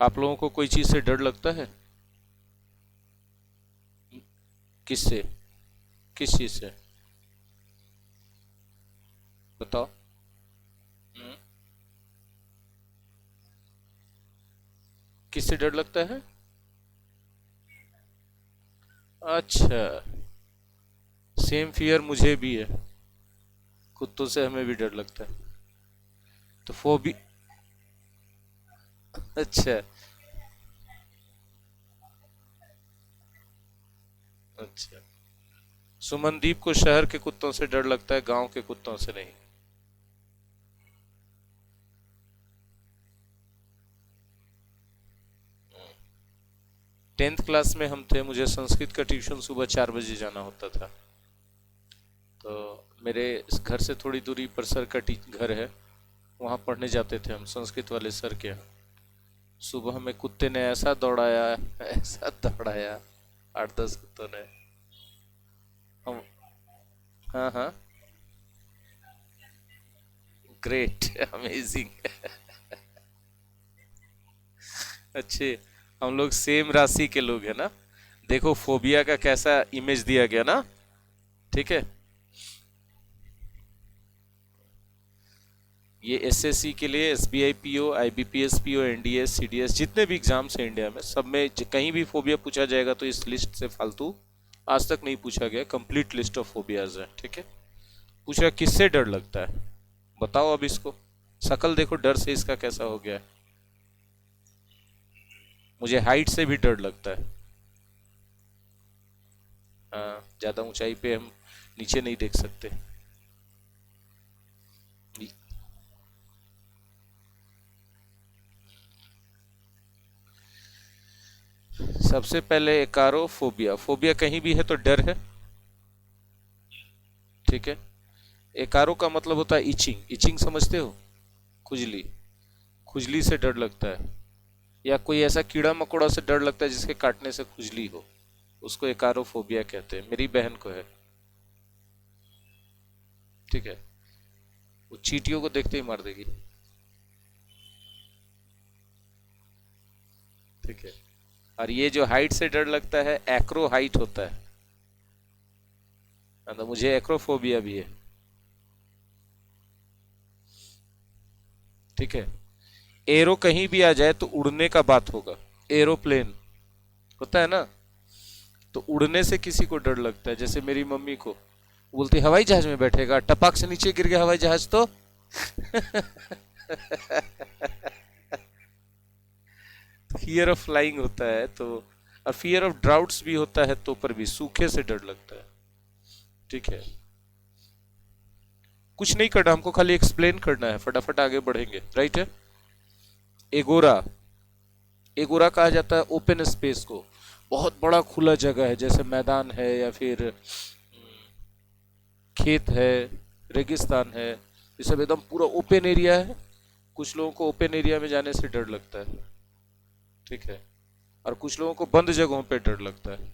आप लोगों को कोई चीज से डर लगता है? किससे? किस चीज से? बताओ। हम्म, किससे डर लगता है? अच्छा। सेम फियर मुझे भी है। कुत्तों से हमें भी डर लगता है। तो फोबी। अच्छा। अच्छा। सुमनदीप को शहर के कुत्तों से डर लगता है, गांव के कुत्तों से नहीं। 10th क्लास में हम थे, मुझे संस्कृत का ट्यूशन सुबह 4 बजे जाना होता था। तो मेरे इस घर से थोड़ी दूरी पर सर का घर है, वहाँ पढ़ने जाते थे हम संस्कृत वाले सर के यहाँ। सुबह हमें कुत्ते ने ऐसा दौड़ाया, ऐसा दौड़ाया, 8-10 कुत्तों ने। हम। हाँ हाँ। Great, amazing. अच्छे। हम लोग सेम राशि के लोग हैं ना। देखो फोबिया का कैसा इमेज दिया गया ना। ठीक है। ये एसएससी के लिए SBI PO, IBPS PO, NDS, CDS, जितने भी एग्जाम्स हैं इंडिया में, सब में कहीं भी फोबिया पूछा जाएगा तो इस लिस्ट से फालतू आज तक नहीं पूछा गया। कंप्लीट लिस्ट ऑफ फोबियाज है। ठीक है। पूछ रहा किससे डर लगता है, बताओ अब इसको। शकल देखो डर से इसका कैसा हो गया है। मुझे हाइट से भी डर लगता है। हाँ, ज्यादा ऊंचाई पे हम नीचे नहीं देख सकते। सबसे पहले एकारोफोबिया। फोबिया कहीं भी है तो डर है। ठीक है। एकारो का मतलब होता है इचिंग। इचिंग समझते हो? खुजली। खुजली से डर लगता है। या कोई ऐसा कीड़ा मकोड़ा से डर लगता है जिसके काटने से खुजली हो, उसको एकारोफोबिया कहते हैं। मेरी बहन को है। ठीक है। वो चींटियों को देखते ही मार देगी। ठीक है। और ये जो हाइट से डर लगता है, एक्रो हाइट होता है। तो मुझे एक्रोफोबिया भी है। ठीक है। एरो कहीं भी आ जाए तो उड़ने का बात होगा। एरोप्लेन होता है ना, तो उड़ने से किसी को डर लगता है। जैसे मेरी मम्मी को बोलती हवाई जहाज में बैठेगा, टपक से नीचे गिर गया हवाई जहाज तो। फियर ऑफ फ्लाइंग होता है तो। और फियर ऑफ ड्राउट्स भी होता है, तो पर भी सूखे से डर लगता है। ठीक है। कुछ नहीं करना हमको, खाली एक्सप्लेन करना है, फटाफट आगे बढ़ेंगे। राइट है। एगोरा। एगोरा कहा जाता है ओपन स्पेस को। बहुत बड़ा खुला जगह है, जैसे मैदान है या फिर खेत है, रेगिस्तान है, ये सब एकदम पूरा ओपन एरिया है। कुछ लोगों को ओपन एरिया में जाने से डर लगता है। ठीक है। और कुछ लोगों को बंद जगहों पे डर लगता है।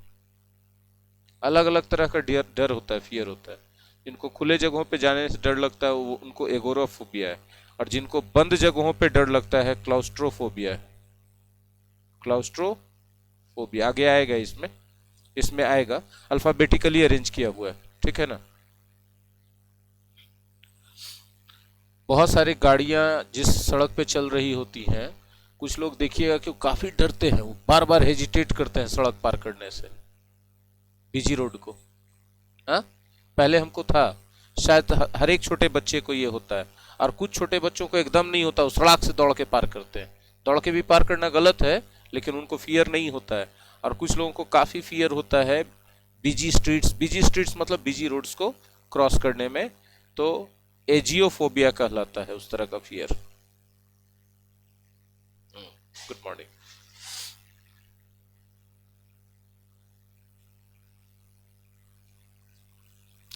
अलग अलग तरह का डर डर होता है, फियर होता है। जिनको खुले जगहों पे जाने से डर लगता है वो उनको एगोराफोबिया है। और जिनको बंद जगहों पे डर लगता है क्लाउस्ट्रोफोबिया है। क्लाउस्ट्रोफोबिया आगे आएगा इसमें। इसमें आएगा। अल्फाबेटिकली अरेंज किया हुआ है। ठीक है ना। बहुत सारी गाड़ियां जिस सड़क पे चल रही होती हैं, कुछ लोग देखिएगा कि वो काफी डरते हैं, वो बार बार हेजिटेट करते हैं सड़क पार करने से, बीजी रोड को। हाँ। पहले हमको था, शायद हर एक छोटे बच्चे को ये होता है। और कुछ छोटे बच्चों को एकदम नहीं होता, वो सड़क से दौड़ के पार करते हैं। दौड़ के भी पार करना गलत है, लेकिन उनको फियर नहीं होता है। और कुछ लोगों को काफी फियर होता है बिजी स्ट्रीट्स। बिजी स्ट्रीट्स मतलब बिजी रोड्स को क्रॉस करने में। तो एजियोफोबिया कहलाता है उस तरह का फियर। Good morning.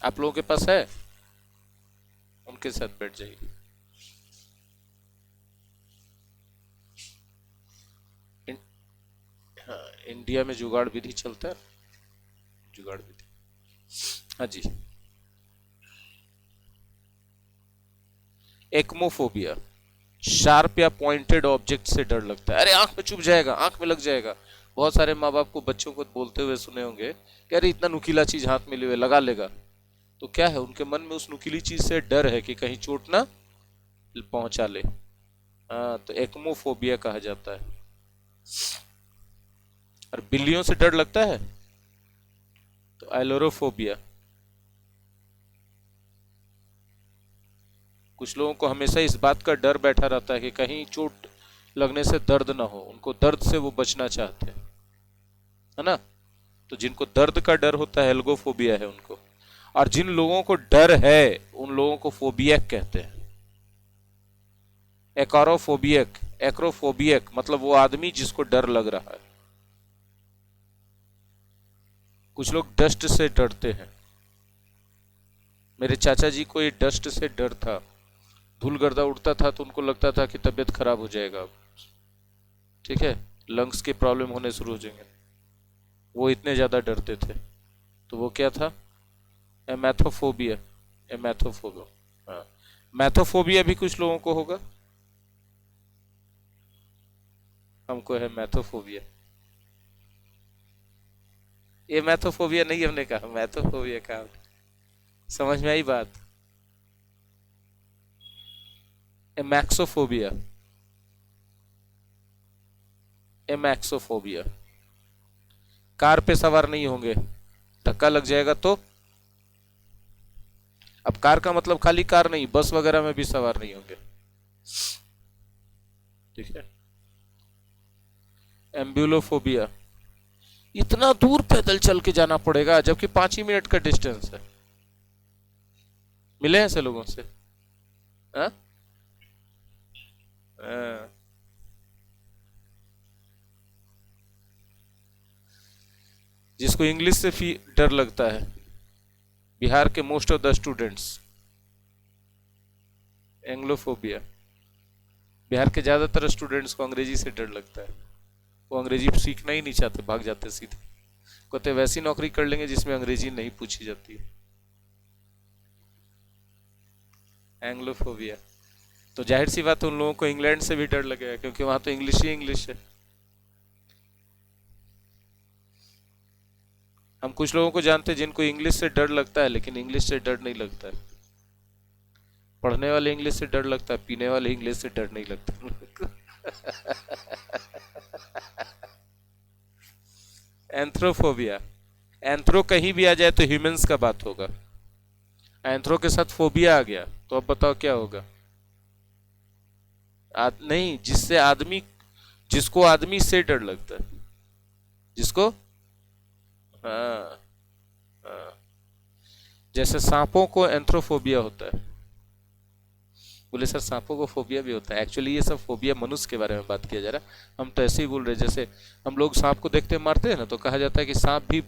आप लोगों के पास है? उनके साथ बैठ जाइए। इन, हाँ, इंडिया में जुगाड़ विधि चलता है। जुगाड़ विधि। हाँ जी। एक्मोफोबिया। शार्प या पॉइंटेड ऑब्जेक्ट से डर लगता है। अरे आंख में चुभ जाएगा, आंख में लग जाएगा। बहुत सारे माँ बाप को बच्चों को बोलते हुए सुने होंगे कि अरे इतना नुकीला चीज हाथ में लिए हुए लगा लेगा। तो क्या है, उनके मन में उस नुकीली चीज से डर है कि कहीं चोट ना पहुंचा ले। हाँ, तो एक्मोफोबिया कहा जाता है। और बिल्लियों से डर लगता है तो एलोरोफोबिया। कुछ लोगों को हमेशा इस बात का डर बैठा रहता है कि कहीं चोट लगने से दर्द ना हो, उनको दर्द से वो बचना चाहते हैं, है ना। तो जिनको दर्द का डर होता है एल्गोफोबिया है उनको। और जिन लोगों को डर है उन लोगों को फोबियक कहते हैं। एक्रोफोबियक, एक्रोफोबियक मतलब वो आदमी जिसको डर लग रहा है। कुछ लोग डस्ट से डरते हैं। मेरे चाचा जी को ये डस्ट से डर था। धूल गर्दा उड़ता था तो उनको लगता था कि तबीयत खराब हो जाएगा, ठीक है, लंग्स के प्रॉब्लम होने शुरू हो जाएंगे। वो इतने ज्यादा डरते थे। तो वो क्या था, एमैथोफोबिया। एमैथोफोबिया, हाँ। मैथोफोबिया भी कुछ लोगों को होगा। हमको है मैथोफोबिया। ये मैथोफोबिया नहीं हमने कहा, मैथोफोबिया कहा। समझ में आई बात। एमैक्सोफोबिया, एमैक्सोफोबिया। कार पे सवार नहीं होंगे, धक्का लग जाएगा तो। अब कार का मतलब खाली कार नहीं, बस वगैरह में भी सवार नहीं होंगे, ठीक है। एम्ब्यूलोफोबिया, इतना दूर पैदल चल के जाना पड़ेगा जबकि 5 ही मिनट का डिस्टेंस है। मिले हैं ऐसे लोगों से? हाँ? हाँ। जिसको इंग्लिश से डर लगता है, बिहार के most of the students. Anglophobia, Bihar के ज्यादातर स्टूडेंट्स को अंग्रेजी से डर लगता है। वो अंग्रेजी सीखना ही नहीं चाहते, भाग जाते सीधे। कहते वैसी नौकरी कर लेंगे जिसमें अंग्रेजी नहीं पूछी जाती है। एंग्लोफोबिया। तो जाहिर सी बात है उन लोगों को इंग्लैंड से भी डर लगेगा, क्योंकि वहां तो इंग्लिश ही इंग्लिश है। हम कुछ लोगों को जानते हैं जिनको इंग्लिश से डर लगता है, लेकिन इंग्लिश से डर नहीं लगता है। पढ़ने वाले इंग्लिश से डर लगता है, पीने वाले इंग्लिश से डर नहीं लगता। एंथ्रोफोबिया, एंथ्रो कहीं भी आ जाए तो ह्यूमंस का बात होगा। एंथ्रो के साथ फोबिया आ गया तो अब बताओ क्या होगा। नहीं, जिससे आदमी, जिसको आदमी से डर लगता है, जिसको, हाँ, हाँ। जैसे सांपों को एंथ्रोफोबिया होता है। बोले सर सांपों को फोबिया भी होता है? एक्चुअली ये सब फोबिया मनुष्य के बारे में बात किया जा रहा है। हम तो ऐसे ही बोल रहे हैं, जैसे हम लोग सांप को देखते मारते हैं ना, तो कहा जाता है कि सांप भी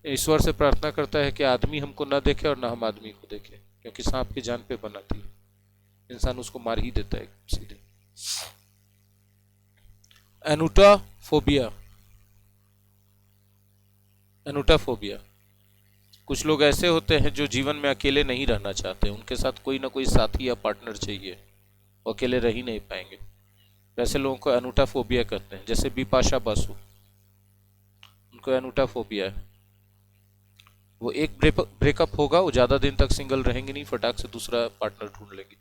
ईश्वर से प्रार्थना करता है कि आदमी हमको ना देखे और ना हम आदमी को देखे, क्योंकि सांप की जान पे बनाती है, इंसान उसको मार ही देता है सीधे। एनुटाफोबिया, एनुटाफोबिया। कुछ लोग ऐसे होते हैं जो जीवन में अकेले नहीं रहना चाहते, उनके साथ कोई ना कोई साथी या पार्टनर चाहिए, वो अकेले रह ही नहीं पाएंगे। वैसे लोगों को एनुटाफोबिया कहते हैं। जैसे बिपाशा बासु, उनको एनुटाफोबिया है। वो एक ब्रेकअप होगा, वो ज्यादा दिन तक सिंगल रहेंगे नहीं, फटाक से दूसरा पार्टनर ढूंढ लेंगे।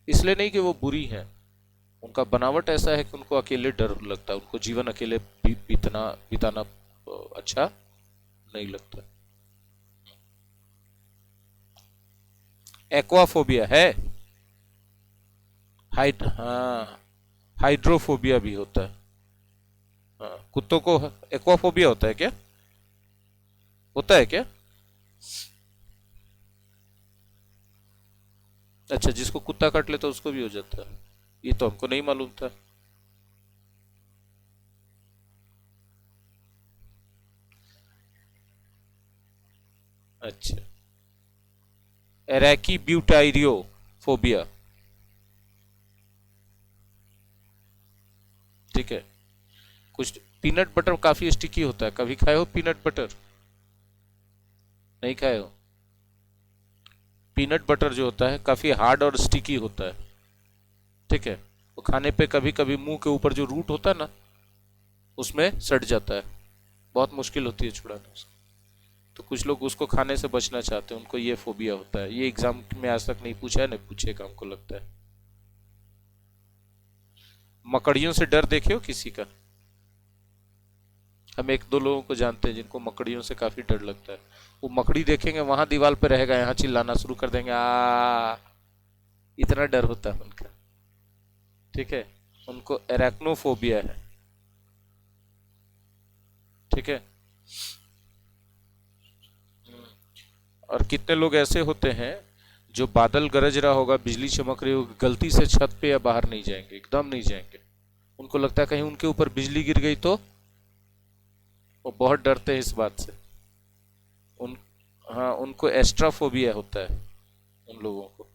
इसलिए नहीं कि वो बुरी है, उनका बनावट ऐसा है कि उनको अकेले डर लगता है, उनको जीवन अकेले बिताना अच्छा नहीं लगता। एक्वाफोबिया है। हाँ, हाइड्रोफोबिया भी होता है। हाँ, कुत्तों को एक्वाफोबिया होता है क्या? होता है क्या? अच्छा, जिसको कुत्ता काट लेता है उसको भी हो जाता है? ये तो हमको नहीं मालूम था। अच्छा, एरैकी ब्यूटाइरियो फोबिया, ठीक है। कुछ पीनट बटर काफी स्टिकी होता है, कभी खाए हो पीनट बटर? नहीं खाए हो? पीनट बटर जो होता है काफी हार्ड और स्टिकी होता है। ठीक है, वो खाने पे कभी कभी मुंह के ऊपर जो रूट होता है ना, उसमें सट जाता है, बहुत मुश्किल होती है छुड़ाना उसको। तो कुछ लोग उसको खाने से बचना चाहते हैं, उनको ये फोबिया होता है। ये एग्जाम में आज तक नहीं पूछा है, नहीं पूछेगा हमको लगता है। मकड़ियों से डर देखे हो किसी का? हम एक दो लोगों को जानते हैं जिनको मकड़ियों से काफी डर लगता है। वो मकड़ी देखेंगे वहां दीवार पे रहेगा, यहाँ चिल्लाना शुरू कर देंगे, आ, इतना डर होता है उनका। ठीक है, उनको एराक्नोफोबिया है। ठीक है। और कितने लोग ऐसे होते हैं जो बादल गरज रहा होगा, बिजली चमक रही होगी, गलती से छत पे या बाहर नहीं जाएंगे, एकदम नहीं जाएंगे। उनको लगता है कहीं उनके ऊपर बिजली गिर गई तो। वो बहुत डरते हैं इस बात से। उन हाँ, उनको एस्ट्राफोबिया होता है उन लोगों को।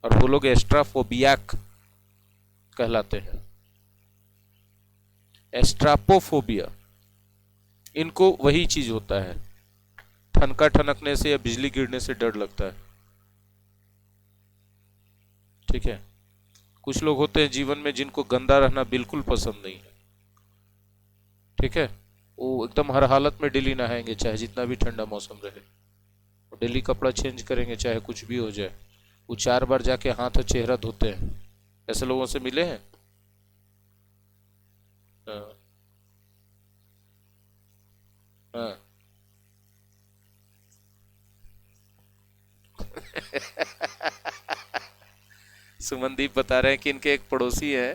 और वो लोग एस्ट्राफोबियाक कहलाते हैं। एस्ट्रापोफोबिया, इनको वही चीज होता है, ठनका ठनकने से या बिजली गिरने से डर लगता है। ठीक है। कुछ लोग होते हैं जीवन में जिनको गंदा रहना बिल्कुल पसंद नहीं है। ठीक है, वो एकदम हर हालत में डेली नहाएंगे, चाहे जितना भी ठंडा मौसम रहे। वो डेली कपड़ा चेंज करेंगे चाहे कुछ भी हो जाए। वो 4 बार जाके हाथ और चेहरा धोते हैं। ऐसे लोगों से मिले हैं? हाँ। हाँ। सुमनदीप बता रहे हैं कि इनके एक पड़ोसी हैं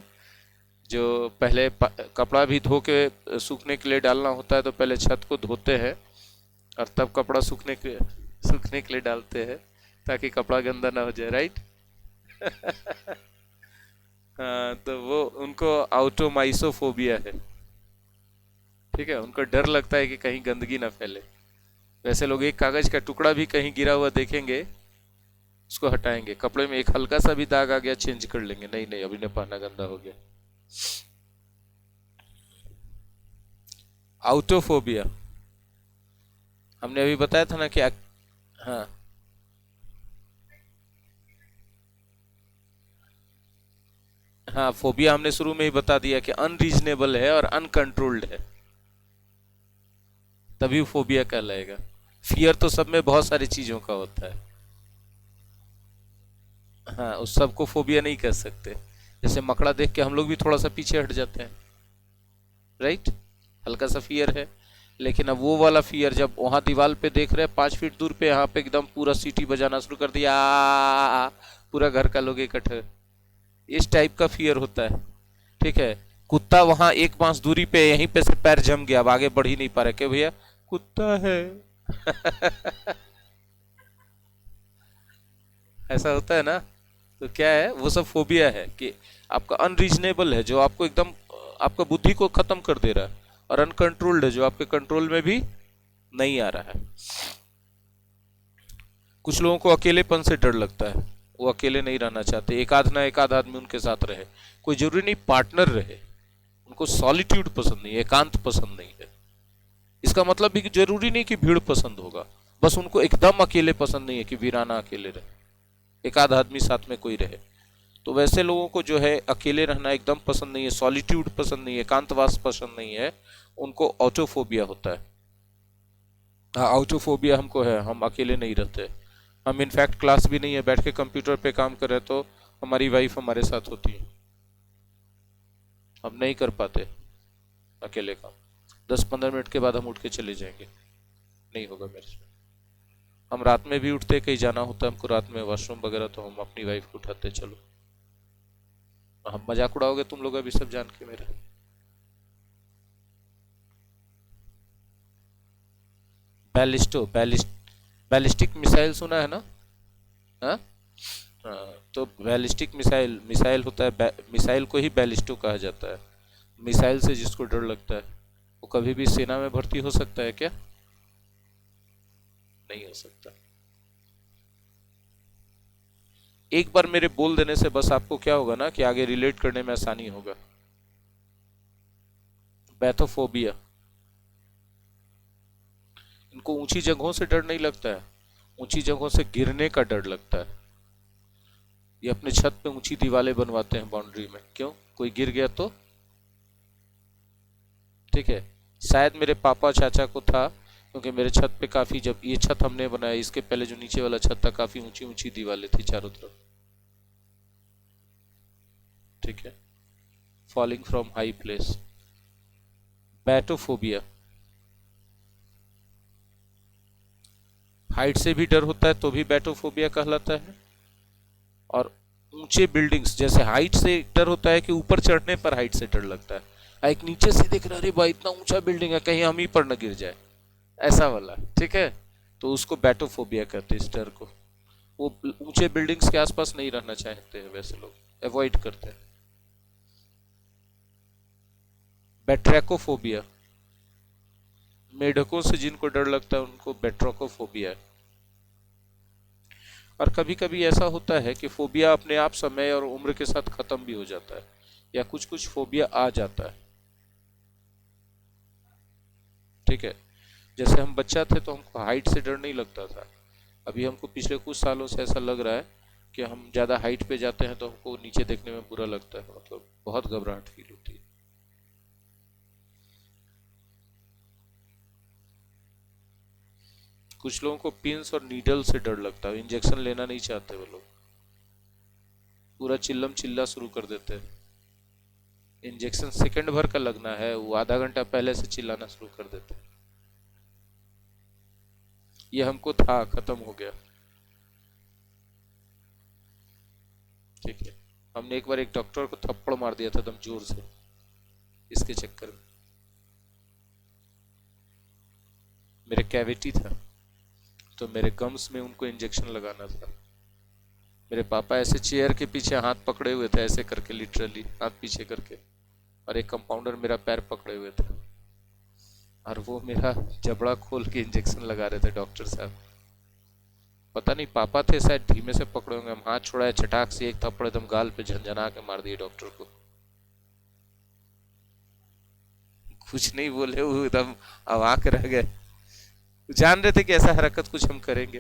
जो पहले कपड़ा भी धो के सूखने के लिए डालना होता है तो पहले छत को धोते हैं और तब कपड़ा सूखने के लिए डालते हैं, ताकि कपड़ा गंदा ना हो जाए। राइट। हाँ, तो वो उनको आउटोमाइसोफोबिया है। ठीक है, उनको डर लगता है कि कहीं गंदगी ना फैले। वैसे लोग एक कागज का टुकड़ा भी कहीं गिरा हुआ देखेंगे, उसको हटाएंगे। कपड़े में एक हल्का सा भी दाग आ गया, चेंज कर लेंगे, नहीं नहीं अभी नहीं पहनना, गंदा हो गया। आउटोफोबिया हमने अभी बताया था ना कि हाँ। हाँ, फोबिया हमने शुरू में ही बता दिया कि अनरीजनेबल है और अनकंट्रोल्ड है, तभी फोबिया कहलाएगा। फियर तो सब में बहुत सारी चीजों का होता है। हाँ, उस सबको फोबिया नहीं कह सकते। जैसे मकड़ा देख के हम लोग भी थोड़ा सा पीछे हट जाते हैं। राइट, हल्का सा फियर है। लेकिन अब वो वाला फियर, जब वहां दीवार पे देख रहे हैं 5 फीट दूर पे, यहाँ पे एकदम पूरा सीटी बजाना शुरू कर दिया, पूरा घर का लोग इकट्ठे, इस टाइप का फियर होता है। ठीक है। कुत्ता वहां 1 बांस दूरी पे, यहीं पे से पैर जम गया, अब आगे बढ़ ही नहीं पा रहे, क्या भैया कुत्ता है। ऐसा होता है ना। तो क्या है, वो सब फोबिया है कि आपका अनरीजनेबल है, जो आपको एकदम आपका बुद्धि को खत्म कर दे रहा है, और अनकंट्रोल्ड है, जो आपके कंट्रोल में भी नहीं आ रहा है। कुछ लोगों को अकेलेपन से डर लगता है, वो अकेले नहीं रहना चाहते, एक आध आदमी उनके साथ रहे। कोई जरूरी नहीं पार्टनर रहे, उनको सॉलिट्यूड पसंद नहीं है, एकांत पसंद नहीं है। इसका मतलब भी कि जरूरी नहीं कि भीड़ पसंद होगा, बस उनको एकदम अकेले पसंद नहीं है कि वीराना अकेले रहे, एक आध आदमी साथ में कोई रहे। तो वैसे लोगों को जो है अकेले रहना एकदम पसंद नहीं है, सॉलिट्यूड पसंद नहीं है, एकांतवास पसंद नहीं है, उनको ऑटोफोबिया होता है। हाँ, ऑटोफोबिया हमको है, हम अकेले नहीं रहते। हम इनफैक्ट क्लास भी नहीं है, बैठ के कंप्यूटर पे काम कर रहे तो हमारी वाइफ हमारे साथ होती है, हम नहीं कर पाते अकेले काम। 10-15 मिनट के बाद हम उठ के चले जाएंगे, नहीं होगा मेरे से। हम रात में भी उठते, कहीं जाना होता है हमको रात में वॉशरूम वगैरह, तो हम अपनी वाइफ को उठाते, चलो। हम मजाक उड़ाओगे तुम लोग अभी सब जान के मेरा। बैलिस्टिक मिसाइल सुना है ना? हाँ। हाँ, तो बैलिस्टिक मिसाइल मिसाइल होता है, मिसाइल को ही बैलिस्टो कहा जाता है। मिसाइल से जिसको डर लगता है वो कभी भी सेना में भर्ती हो सकता है क्या? नहीं हो सकता। एक बार मेरे बोल देने से बस आपको क्या होगा ना कि आगे रिलेट करने में आसानी होगा। बैथोफोबिया, इनको ऊंची जगहों से डर नहीं लगता है, ऊंची जगहों से गिरने का डर लगता है। ये अपने छत पे ऊंची दीवारें बनवाते हैं बाउंड्री में, क्यों? कोई गिर गया तो? ठीक है। शायद मेरे पापा चाचा को था, क्योंकि मेरे छत पे काफी, जब ये छत हमने बनाया इसके पहले जो नीचे वाला छत था काफी ऊंची ऊंची दीवारें थी चारों तरफ। ठीक है। Falling from high place. Batophobia, height से भी डर होता है तो भी बैटोफोबिया कहलाता है। और ऊंचे बिल्डिंग्स, जैसे हाइट से डर होता है कि ऊपर चढ़ने पर हाइट से डर लगता है, एक नीचे से देख रहा अरे भाई इतना ऊंचा बिल्डिंग है कहीं हम ही पर न गिर जाए, ऐसा वाला। ठीक है, तो उसको बैटोफोबिया कहते हैं इस डर को। वो ऊंचे बिल्डिंग्स के आसपास नहीं रहना चाहते हैं, वैसे लोग अवॉइड करते हैं। बैट्रैकोफोबिया, मेढकों से जिनको डर लगता है उनको बैट्रैकोफोबिया है। और कभी कभी ऐसा होता है कि फोबिया अपने आप समय और उम्र के साथ खत्म भी हो जाता है, या कुछ कुछ फोबिया आ जाता है। ठीक है। जैसे हम बच्चा थे तो हमको हाइट से डर नहीं लगता था, अभी हमको पिछले कुछ सालों से ऐसा लग रहा है कि हम ज़्यादा हाइट पे जाते हैं तो हमको नीचे देखने में बुरा लगता है, मतलब बहुत घबराहट फील होती है। कुछ लोगों को पिंस और नीडल से डर लगता है, इंजेक्शन लेना नहीं चाहते वो लोग, पूरा चिल्लम चिल्ला शुरू कर देते हैं। इंजेक्शन सेकंड भर का लगना है, वो आधा घंटा पहले से चिल्लाना शुरू कर देते हैं। ये हमको था, खत्म हो गया। ठीक है। हमने एक बार एक डॉक्टर को थप्पड़ मार दिया था एकदम जोर से इसके चक्कर में। मेरे कैविटी था तो मेरे गम्स में उनको इंजेक्शन लगाना था। मेरे पापा ऐसे चेयर के पीछे हाथ पकड़े हुए थे, ऐसे करके, लिटरली हाथ पीछे करके, और एक कंपाउंडर मेरा पैर पकड़े हुए थे, और वो मेरा जबड़ा खोल के इंजेक्शन लगा रहे थे डॉक्टर साहब। पता नहीं पापा थे शायद, धीमे से पकड़े होंगे, हम हाथ छुड़ाए, चटाक से एक थप्पड़ एकदम गाल पे झंझना के मार दिए डॉक्टर को। कुछ नहीं बोले, वो एकदम अवाक रह गए, जान रहे थे कि ऐसा हरकत कुछ हम करेंगे।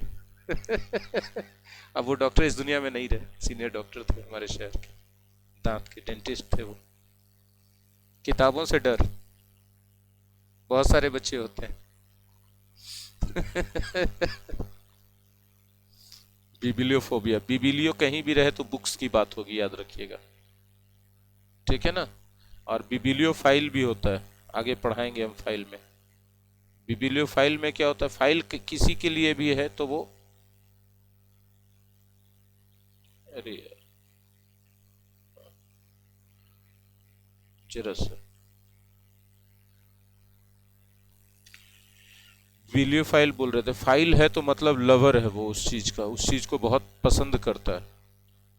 अब वो डॉक्टर इस दुनिया में नहीं रहे, सीनियर डॉक्टर थे हमारे शहर के, दांत के डेंटिस्ट थे वो। किताबों से डर बहुत सारे बच्चे होते हैं। बिबिलियोफोबिया, बिबिलियो कहीं भी रहे तो बुक्स की बात होगी, याद रखिएगा। ठीक है ना। और बिबिलियो फाइल भी होता है, आगे पढ़ाएंगे हम फाइल में। बिबिलियो फाइल में क्या होता है, फाइल किसी के लिए भी है तो वो, अरे जरा सा, बिबिलियो फाइल बोल रहे थे, फाइल है तो मतलब लवर है वो उस चीज का, उस चीज को बहुत पसंद करता है।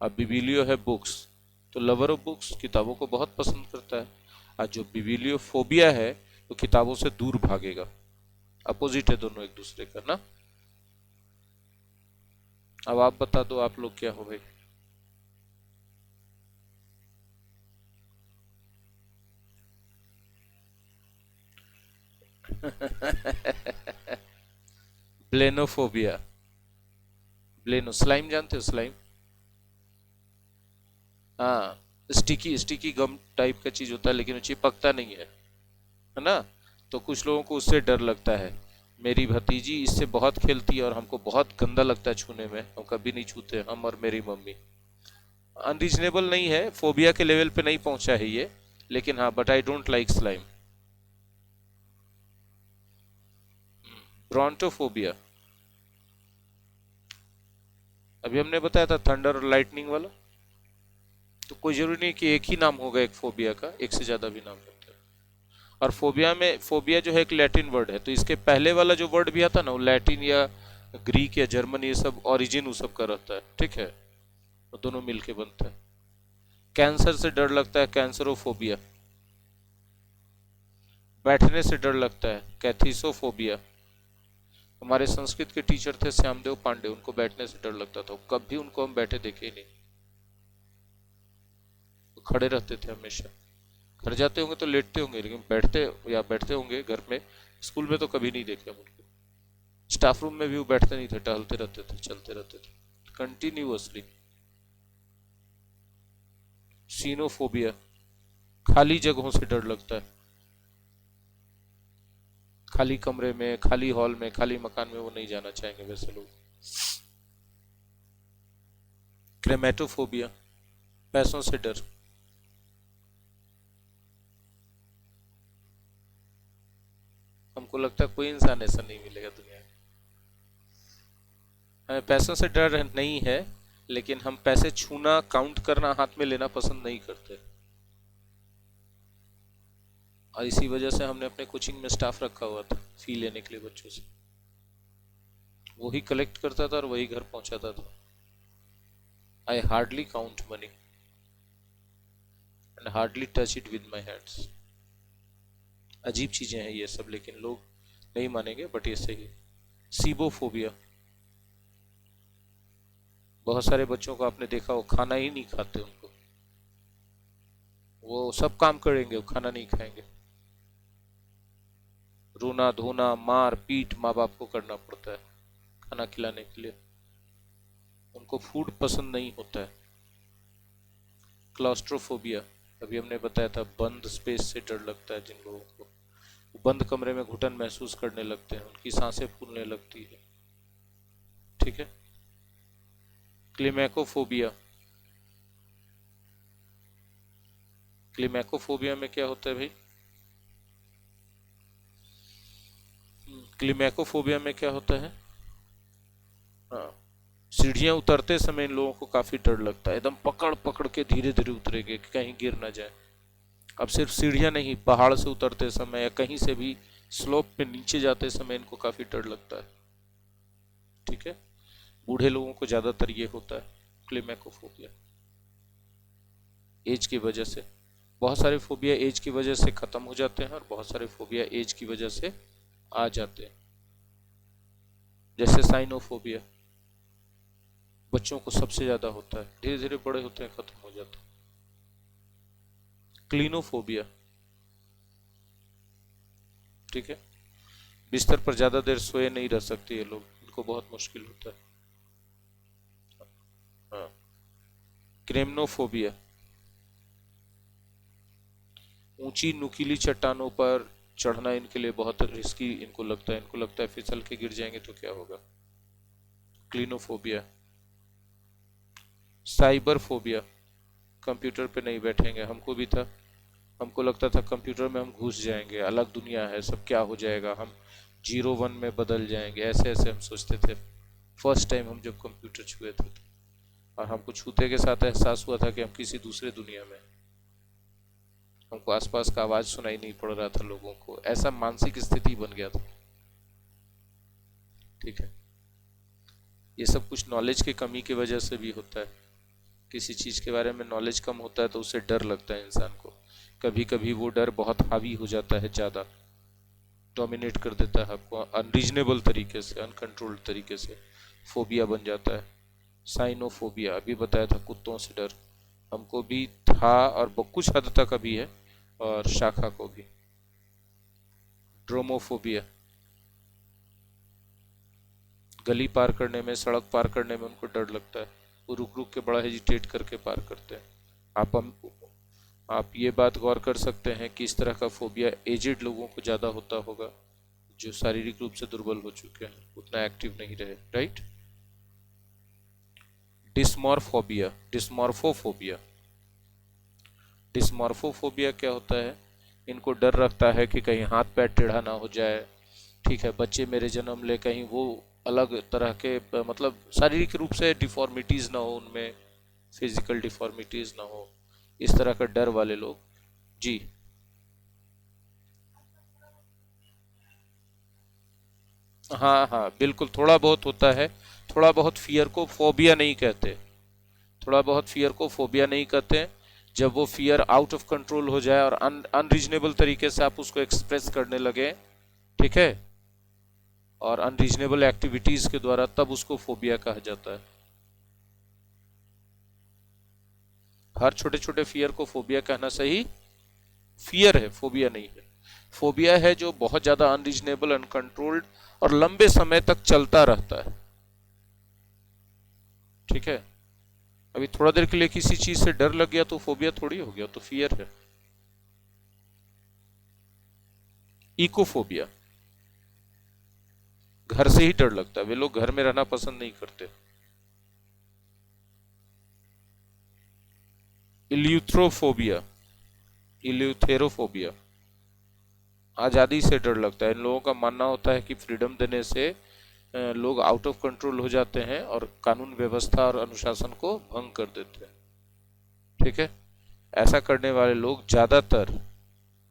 अब बिबिलियो है बुक्स, तो लवर ऑफ बुक्स किताबों को बहुत पसंद करता है। और जो बिबिलियो फोबिया है तो किताबों से दूर भागेगा। अपोजिट है दोनों एक दूसरे का ना। अब आप बता दो, आप लोग क्या हो भाई? ब्लेनोफोबिया, ब्लेनो, स्लाइम जानते हो स्लाइम? हाँ, स्टिकी स्टिकी गम टाइप का चीज होता है, लेकिन वो चिपकता नहीं है ना। तो कुछ लोगों को उससे डर लगता है। मेरी भतीजी इससे बहुत खेलती है और हमको बहुत गंदा लगता है छूने में, हम कभी नहीं छूते, हम और मेरी मम्मी। अनरीजनेबल नहीं है, फोबिया के लेवल पे नहीं पहुंचा है ये, लेकिन हाँ, but I don't like slime. Brontophobia, अभी हमने बताया था थंडर और लाइटनिंग वाला। तो कोई जरूरी नहीं कि एक ही नाम होगा एक फोबिया का, एक से ज्यादा भी नाम होता है। और फोबिया में, फोबिया जो है एक लैटिन वर्ड है, तो इसके पहले वाला जो वर्ड भी आता ना, वो लैटिन या ग्रीक या जर्मन, ये सब ओरिजिन उस सब का रहता है। ठीक है, वो दोनों मिलके बनता है। कैंसर से डर लगता है, कैंसरोफोबिया। बैठने से डर लगता है, कैथिसोफोबिया। हमारे संस्कृत के टीचर थे श्यामदेव पांडे, उनको बैठने से डर लगता था, कभी उनको हम बैठे देखे ही नहीं, वो खड़े रहते थे हमेशा। घर जाते होंगे तो लेटते होंगे, लेकिन बैठते, या बैठते होंगे घर में, स्कूल में तो कभी नहीं देखे हम उनको। स्टाफ रूम में भी वो बैठते नहीं थे, टहलते रहते थे, चलते रहते थे कंटिन्यूअसली। सीनोफोबिया, खाली जगहों से डर लगता है, खाली कमरे में, खाली हॉल में, खाली मकान में वो नहीं जाना चाहेंगे वैसे लोग। क्रेमेटोफोबिया, पैसों से डर, हमको लगता है कोई इंसान ऐसा नहीं मिलेगा दुनिया में। हमें पैसों से डर नहीं है, लेकिन हम पैसे छूना, काउंट करना, हाथ में लेना पसंद नहीं करते, और इसी वजह से हमने अपने कोचिंग में स्टाफ रखा हुआ था फी लेने के लिए बच्चों से। वही कलेक्ट करता था और वही घर पहुंचाता था। I hardly count money and hardly touch it with my hands. अजीब चीजें हैं ये सब, लेकिन लोग नहीं मानेंगे, बट ये सही है। सीबोफोबिया, बहुत सारे बच्चों को आपने देखा, वो खाना ही नहीं खाते, उनको वो सब काम करेंगे, वो खाना नहीं खाएंगे। रोना धोना, मार पीट माँ बाप को करना पड़ता है खाना खिलाने के लिए, उनको फूड पसंद नहीं होता है। क्लॉस्ट्रोफोबिया, अभी हमने बताया था, बंद स्पेस से डर लगता है जिन लोगों को, वो बंद कमरे में घुटन महसूस करने लगते हैं, उनकी सांसें फूलने लगती है। ठीक है। क्लिमैकोफोबिया, क्लिमैकोफोबिया में क्या होता है भाई? क्लिमैकोफोबिया में क्या होता है? हाँ, सीढ़ियां उतरते समय इन लोगों को काफी डर लगता है, एकदम पकड़ पकड़ के धीरे धीरे उतरेंगे कि कहीं गिर ना जाए। अब सिर्फ सीढ़ियां नहीं, पहाड़ से उतरते समय या कहीं से भी स्लोप पे नीचे जाते समय इनको काफी डर लगता है। ठीक है। बूढ़े लोगों को ज्यादातर ये होता है क्लिमैकोफोबिया, एज की वजह से। बहुत सारे फोबिया एज की वजह से खत्म हो जाते हैं और बहुत सारे फोबिया एज की वजह से आ जाते हैं। जैसे साइनोफोबिया, बच्चों को सबसे ज्यादा होता है, धीरे धीरे बड़े होते हैं खत्म हो जाता है। क्लीनोफोबिया, ठीक है, बिस्तर पर ज्यादा देर सोए नहीं रह सकते ये लोग, इनको बहुत मुश्किल होता है। हाँ। क्रेमनोफोबिया, ऊंची नुकीली चट्टानों पर चढ़ना इनके लिए बहुत रिस्की इनको लगता है फिसल के गिर जाएंगे तो क्या होगा। क्लीनोफोबिया। साइबर फोबिया, कंप्यूटर पे नहीं बैठेंगे, हमको भी था, हमको लगता था कंप्यूटर में हम घुस जाएंगे, अलग दुनिया है, सब क्या हो जाएगा, हम 0-1 में बदल जाएंगे, ऐसे ऐसे हम सोचते थे फर्स्ट टाइम हम जब कंप्यूटर छुए थे। और हमको छूते के साथ एहसास हुआ था कि हम किसी दूसरे दुनिया में, हमको आसपास का आवाज सुनाई नहीं पड़ रहा था लोगों को, ऐसा मानसिक स्थिति बन गया था। ठीक है। ये सब कुछ नॉलेज की कमी की वजह से भी होता है, किसी चीज के बारे में नॉलेज कम होता है तो उससे डर लगता है इंसान को, कभी कभी वो डर बहुत हावी हो जाता है, ज्यादा डोमिनेट कर देता है आपको, अनरीजनेबल तरीके से, अनकंट्रोल्ड तरीके से फोबिया बन जाता है। साइनोफोबिया, अभी बताया था, कुत्तों से डर, हमको भी था और कुछ हद तक अभी है, और शाखा को भी। ड्रोमोफोबिया, गली पार करने में, सड़क पार करने में उनको डर लगता है, वो रुक रुक के बड़ा हेजिटेट करके पार करते हैं। आप ये बात गौर कर सकते हैं कि इस तरह का फोबिया एजेड लोगों को ज़्यादा होता होगा, जो शारीरिक रूप से दुर्बल हो चुके हैं, उतना एक्टिव नहीं रहे। राइट। डिस्मॉर्फोबिया, डिस्मॉर्फोफोबिया, डिस्मॉर्फोफोबिया क्या होता है? इनको डर रखता है कि कहीं हाथ पैर टेढ़ा ना हो जाए। ठीक है, बच्चे मेरे जन्म ले, कहीं वो अलग तरह के, मतलब शारीरिक रूप से डिफॉर्मिटीज ना हो उनमें, फिजिकल डिफॉर्मिटीज ना हो, इस तरह का डर वाले लोग। जी। हाँ हाँ बिल्कुल, थोड़ा बहुत होता है, थोड़ा बहुत फियर को फोबिया नहीं कहते, थोड़ा बहुत फियर को फोबिया नहीं कहते। जब वो फियर आउट ऑफ कंट्रोल हो जाए और अनरीजनेबल तरीके से आप उसको एक्सप्रेस करने लगे, ठीक है, और अनरीजनेबल एक्टिविटीज के द्वारा, तब उसको फोबिया कहा जाता है। हर छोटे छोटे फियर को फोबिया कहना सही फियर है, फोबिया नहीं है। फोबिया है जो बहुत ज्यादा अनरीजनेबल, अनकंट्रोल्ड और लंबे समय तक चलता रहता है। ठीक है। अभी थोड़ा देर के लिए किसी चीज से डर लग गया तो फोबिया थोड़ी हो गया, तो फियर है। इकोफोबिया, घर से ही डर लगता है, वे लोग घर में रहना पसंद नहीं करते। इल्यूथ्रोफोबिया, इल्यूथेरोफोबिया, आजादी से डर लगता है। इन लोगों का मानना होता है कि फ्रीडम देने से लोग आउट ऑफ कंट्रोल हो जाते हैं और कानून व्यवस्था और अनुशासन को भंग कर देते हैं। ठीक है, ऐसा करने वाले लोग ज्यादातर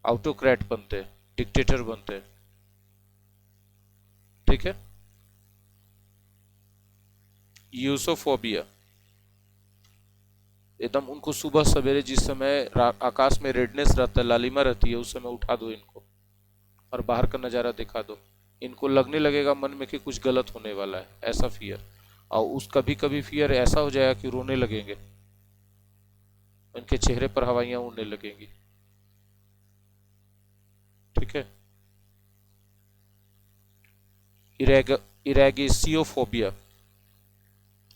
ऑटोक्रेट बनते हैं, डिक्टेटर बनते हैं। ठीक है। यूसोफोबिया, एकदम उनको सुबह सवेरे जिस समय आकाश में रेडनेस रहता है, लालिमा रहती है, उस समय उठा दो इनको और बाहर का नज़ारा दिखा दो। इनको लगने लगेगा मन में कि कुछ गलत होने वाला है, ऐसा फियर। और उस कभी कभी फियर ऐसा हो जाएगा कि रोने लगेंगे, इनके चेहरे पर हवाइयां उड़ने लगेंगी। ठीक है। इरेगेसियोफोबिया,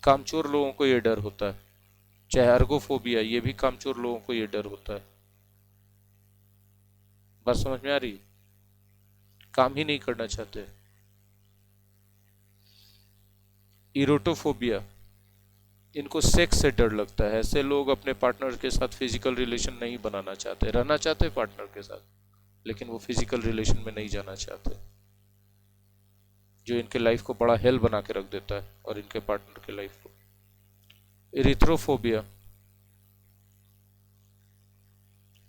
कामचोर लोगों को ये डर होता है। चाहे अर्गोफोबिया, ये भी कामचोर लोगों को ये डर होता है। बात समझ में आ रही? काम ही नहीं करना चाहते। इरोटोफोबिया, इनको सेक्स से डर लगता है। ऐसे लोग अपने पार्टनर के साथ फिजिकल रिलेशन नहीं बनाना चाहते, रहना चाहते पार्टनर के साथ लेकिन वो फिजिकल रिलेशन में नहीं जाना चाहते, जो इनके लाइफ को बड़ा हेल बना के रख देता है और इनके पार्टनर के लाइफ को। इरिथ्रोफोबिया,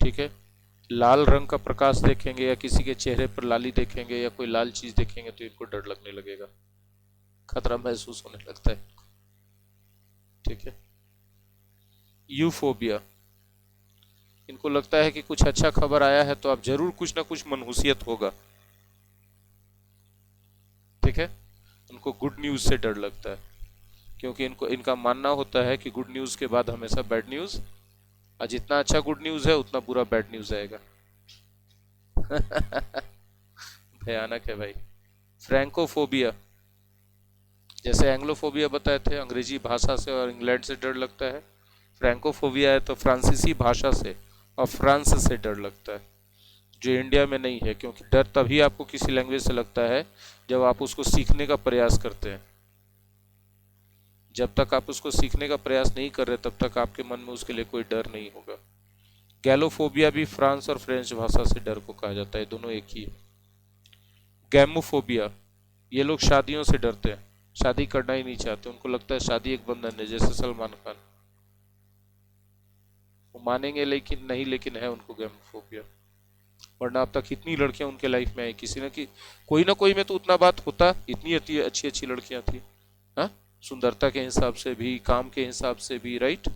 ठीक है, लाल रंग का प्रकाश देखेंगे या किसी के चेहरे पर लाली देखेंगे या कोई लाल चीज देखेंगे तो इनको डर लगने लगेगा, खतरा महसूस होने लगता है। ठीक है। यूफोबिया, इनको लगता है कि कुछ अच्छा खबर आया है तो अब जरूर कुछ ना कुछ मनहूसियत होगा। ठीक है। उनको गुड न्यूज से डर लगता है क्योंकि इनका मानना होता है कि गुड न्यूज के बाद हमेशा बैड न्यूज, और जितना अच्छा गुड न्यूज है उतना बुरा बैड न्यूज आएगा। भयानक है भाई। फ्रैंकोफोबिया, जैसे एंग्लोफोबिया बताए थे, अंग्रेजी भाषा से और इंग्लैंड से डर लगता है। फ्रैंकोफोबिया है तो फ्रांसीसी भाषा से और फ्रांस से डर लगता है, जो इंडिया में नहीं है। क्योंकि डर तभी आपको किसी लैंग्वेज से लगता है जब आप उसको सीखने का प्रयास करते हैं। जब तक आप उसको सीखने का प्रयास नहीं कर रहे तब तक आपके मन में उसके लिए कोई डर नहीं होगा। गैलोफोबिया भी फ्रांस और फ्रेंच भाषा से डर को कहा जाता है, दोनों एक ही है। गैमोफोबिया, ये लोग शादियों से डरते हैं, शादी करना ही नहीं चाहते, उनको लगता है शादी एक बंधन है, जैसे सलमान खान। वो मानेंगे लेकिन नहीं, लेकिन है उनको गैमोफोबिया। वरना अब तक इतनी लड़कियां उनके लाइफ में आई, किसी न कि कोई ना कोई में तो उतना बात होता, इतनी अच्छी अच्छी लड़कियां थी। हाँ, सुंदरता के हिसाब से भी, काम के हिसाब से भी, राइट,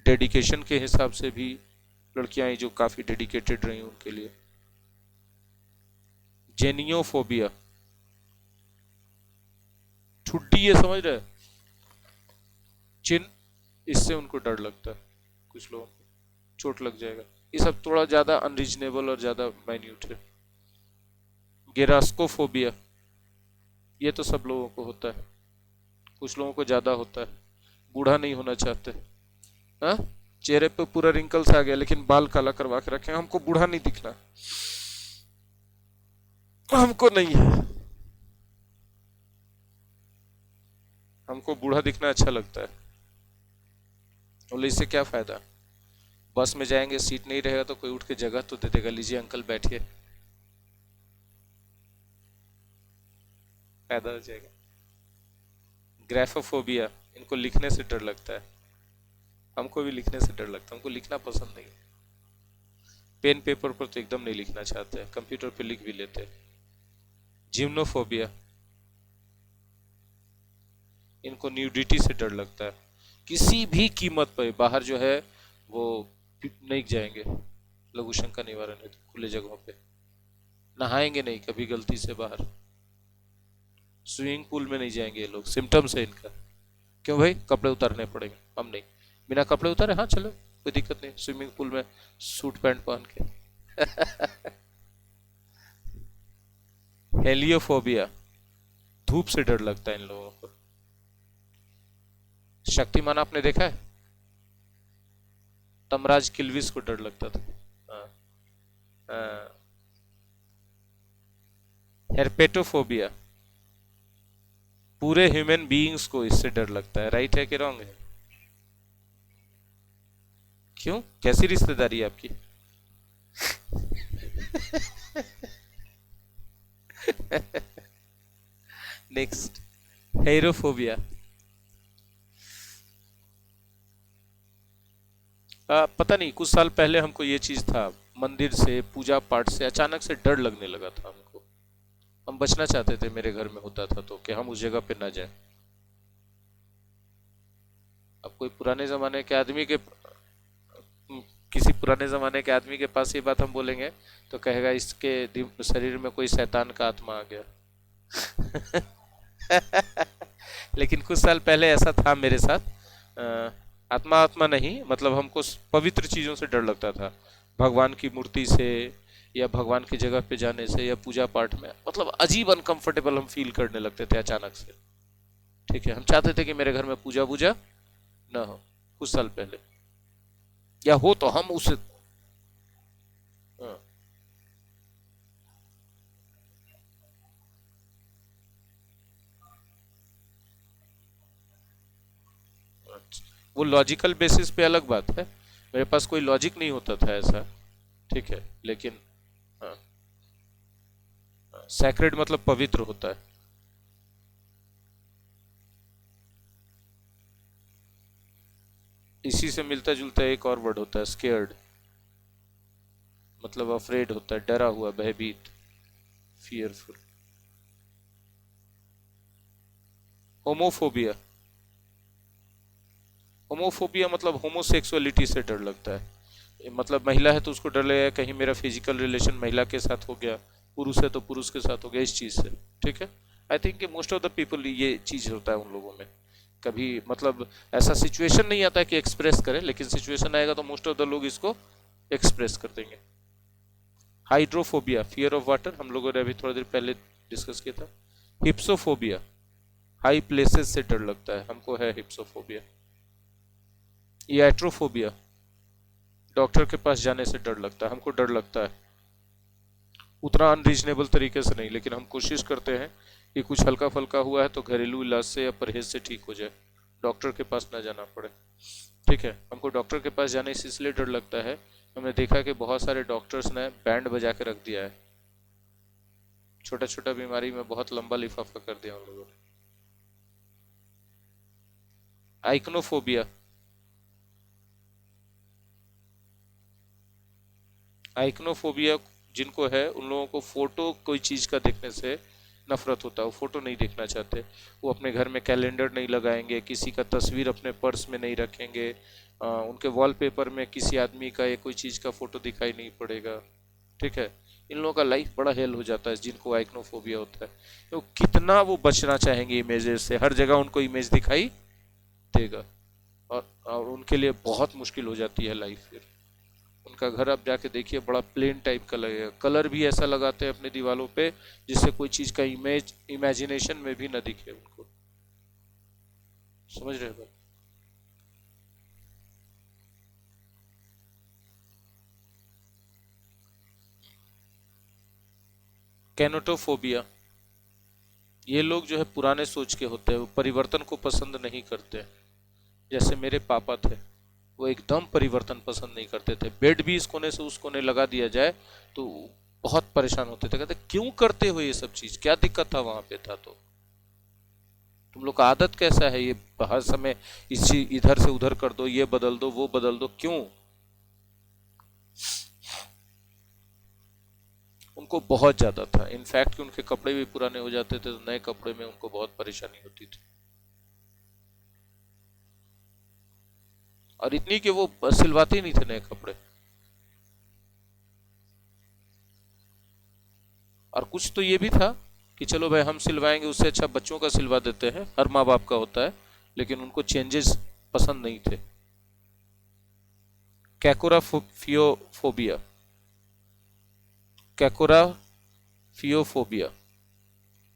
डेडिकेशन के हिसाब से भी लड़कियां आई जो काफी डेडिकेटेड रही उनके लिए। जेनियोफोबिया, ठुड्डी, ये समझ रहे, चिन, इससे उनको डर लगता है। कुछ लोगों को चोट लग जाएगा। ये सब थोड़ा ज्यादा अनरीजनेबल और ज्यादा माइन्यूट है। गेरास्कोफोबिया, ये तो सब लोगों को होता है, कुछ लोगों को ज्यादा होता है। बूढ़ा नहीं होना चाहते। हाँ, चेहरे पे पूरा रिंकल्स आ गया लेकिन बाल काला करवा के रखे, हमको बूढ़ा नहीं दिखना, हमको नहीं है, हमको बूढ़ा दिखना अच्छा लगता है। बोले इससे क्या फायदा, बस में जाएंगे सीट नहीं रहेगा तो कोई उठ के जगह तो दे देगा, लीजिए अंकल बैठिए, फायदा हो जाएगा। ग्राफोफोबिया, इनको लिखने से डर लगता है, हमको भी लिखने से डर लगता है, हमको लिखना पसंद नहीं। पेन पेपर पर तो एकदम नहीं लिखना चाहते हैं, कंप्यूटर पे लिख भी लेते हैं। जिम्नोफोबिया, इनको न्यूडिटी से डर लगता है, किसी भी कीमत पर बाहर जो है वो नहीं जाएंगे, लघु शंका निवारण है, खुले जगहों पे नहाएंगे नहीं कभी गलती से बाहर, स्विमिंग पूल में नहीं जाएंगे ये लोग, सिम्टम्स है इनका। क्यों भाई, कपड़े उतारने पड़ेंगे, हम नहीं, बिना कपड़े उतारे हाँ चलो कोई दिक्कत नहीं, स्विमिंग पूल में सूट पैंट पहन के। हेलियोफोबिया, धूप से डर लगता है इन लोगों को। शक्तिमान आपने देखा है? तमराज किल्विस को डर लगता था। हाँ, हाँ। हेरपेटोफोबिया, पूरे ह्यूमन बीइंग्स को इससे डर लगता है। राइट है कि रॉन्ग है? क्यों, कैसी रिश्तेदारी है आपकी? नेक्स्ट, हेरोफोबिया। पता नहीं, कुछ साल पहले हमको ये चीज था, मंदिर से, पूजा पाठ से अचानक से डर लगने लगा था हमको। हम बचना चाहते थे, मेरे घर में होता था तो, कि हम उस जगह पे ना जाएं। अब कोई पुराने जमाने के आदमी के, किसी पुराने जमाने के आदमी के पास ये बात हम बोलेंगे तो कहेगा इसके शरीर में कोई शैतान का आत्मा आ गया। लेकिन कुछ साल पहले ऐसा था मेरे साथ। आत्मा आत्मा नहीं, मतलब हमको पवित्र चीजों से डर लगता था, भगवान की मूर्ति से या भगवान की जगह पे जाने से या पूजा पाठ में, मतलब अजीब अनकंफर्टेबल हम फील करने लगते थे अचानक से। ठीक है, हम चाहते थे कि मेरे घर में पूजा वूजा ना हो। कुछ साल पहले, या हो तो हम उसे, हाँ, वो लॉजिकल बेसिस पे अलग बात है। मेरे पास कोई लॉजिक नहीं होता था ऐसा। ठीक है, लेकिन हाँ, सैक्रेड मतलब पवित्र होता है। इसी से मिलता जुलता एक और वर्ड होता है, स्केयर्ड, मतलब अफ्रेड होता है, डरा हुआ, भयभीत, फियरफुल। होमोफोबिया, होमोफोबिया मतलब होमोसेक्सुअलिटी से डर लगता है। मतलब महिला है तो उसको डर लगेगा कहीं मेरा फिजिकल रिलेशन महिला के साथ हो गया, पुरुष है तो पुरुष के साथ हो गया, इस चीज से। ठीक है, आई थिंक कि मोस्ट ऑफ द पीपल ये चीज होता है उन लोगों में। कभी मतलब ऐसा सिचुएशन नहीं आता है कि एक्सप्रेस करें, लेकिन सिचुएशन आएगा तो मोस्ट ऑफ द लोग इसको एक्सप्रेस कर देंगे। हाइड्रोफोबिया, फियर ऑफ वाटर, हम लोगों ने अभी थोड़ी देर पहले डिस्कस किया था। हिप्सोफोबिया, हाई प्लेसेस से डर लगता है, हमको है हिप्सोफोबिया। याट्रोफोबिया, डॉक्टर के पास जाने से डर लगता है, हमको डर लगता है, उतना अनरीजनेबल तरीके से नहीं, लेकिन हम कोशिश करते हैं कि कुछ हल्का फल्का हुआ है तो घरेलू इलाज से या परहेज से ठीक हो जाए, डॉक्टर के पास ना जाना पड़े। ठीक है, हमको डॉक्टर के पास जाने से इसलिए डर लगता है, हमने देखा कि बहुत सारे डॉक्टर्स ने बैंड बजा के रख दिया है, छोटा छोटा बीमारी में बहुत लंबा लिफाफा कर दिया उन लोगों ने। आइक्नोफोबिया, आइक्नोफोबिया जिनको है उन लोगों को फोटो कोई चीज का देखने से नफरत होता है, वो फोटो नहीं देखना चाहते। वो अपने घर में कैलेंडर नहीं लगाएंगे, किसी का तस्वीर अपने पर्स में नहीं रखेंगे, उनके वॉलपेपर में किसी आदमी का या कोई चीज का फोटो दिखाई नहीं पड़ेगा। ठीक है, इन लोगों का लाइफ बड़ा हेल हो जाता है जिनको आइक्नोफोबिया होता है। तो कितना वो बचना चाहेंगे इमेजेस से, हर जगह उनको इमेज दिखाई देगा, और उनके लिए बहुत मुश्किल हो जाती है लाइफ फिर। उनका घर आप जाके देखिए बड़ा प्लेन टाइप का लगेगा, कलर भी ऐसा लगाते हैं अपने दीवारों पे जिससे कोई चीज का इमेज इमेजिनेशन में भी ना दिखे उनको। समझ रहे हो? कैनोटोफोबिया, ये लोग जो है पुराने सोच के होते हैं, वो परिवर्तन को पसंद नहीं करते। जैसे मेरे पापा थे, वो एकदम परिवर्तन पसंद नहीं करते थे, बेड भी इस कोने से उस कोने लगा दिया जाए तो बहुत परेशान होते थे, कहते क्यों करते हो ये सब चीज, क्या दिक्कत था वहां पे था तो, तुम लोग का आदत कैसा है ये, हर समय इस चीज इधर से उधर कर दो, ये बदल दो वो बदल दो, क्यों? उनको बहुत ज्यादा था, इनफैक्ट कि उनके कपड़े भी पुराने हो जाते थे तो नए कपड़े में उनको बहुत परेशानी होती थी, और इतनी कि वो सिलवाते ही नहीं थे नए कपड़े। और कुछ तो ये भी था कि चलो भाई हम सिलवाएंगे, उससे अच्छा बच्चों का सिलवा देते हैं, हर माँ बाप का होता है, लेकिन उनको चेंजेस पसंद नहीं थे। कैकोरा फियोफोबिया, कैकोरा फियोफोबिया,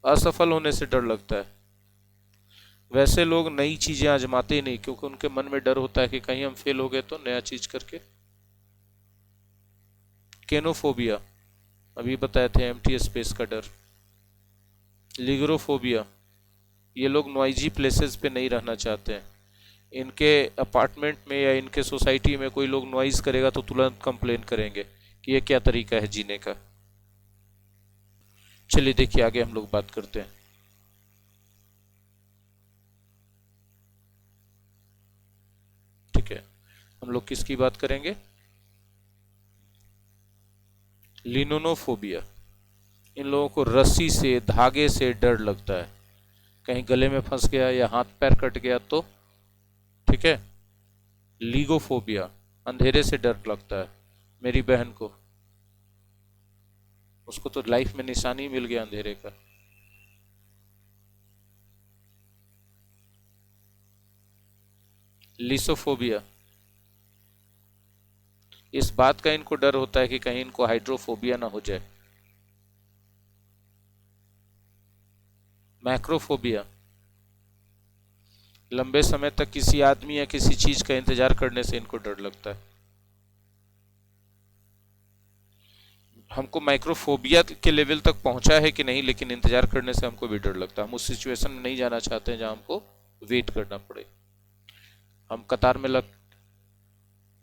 असफल होने से डर लगता है। वैसे लोग नई चीजें आजमाते ही नहीं, क्योंकि उनके मन में डर होता है कि कहीं हम फेल हो गए तो नया चीज करके। केनोफोबिया, अभी बताए थे, एम्प्टी स्पेस का डर। लिग्रोफोबिया, ये लोग नॉइजी प्लेसेस पे नहीं रहना चाहते हैं। इनके अपार्टमेंट में या इनके सोसाइटी में कोई लोग नॉइज करेगा तो तुरंत कंप्लेन करेंगे कि ये क्या तरीका है जीने का। चलिए देखिए आगे हम लोग बात करते हैं। ठीक है, हम लोग किसकी बात करेंगे? लिनोनोफोबिया। इन लोगों को रस्सी से, धागे से डर लगता है, कहीं गले में फंस गया या हाथ पैर कट गया तो। ठीक है। लीगोफोबिया, अंधेरे से डर लगता है। मेरी बहन को, उसको तो लाइफ में निशानी मिल गया अंधेरे का। लिसोफोबिया, इस बात का इनको डर होता है कि कहीं इनको हाइड्रोफोबिया ना हो जाए। मैक्रोफोबिया, लंबे समय तक किसी आदमी या किसी चीज का इंतजार करने से इनको डर लगता है। हमको माइक्रोफोबिया के लेवल तक पहुंचा है कि नहीं, लेकिन इंतजार करने से हमको भी डर लगता है। हम उस सिचुएशन में नहीं जाना चाहते हैं जहां हमको वेट करना पड़े। हम कतार में लग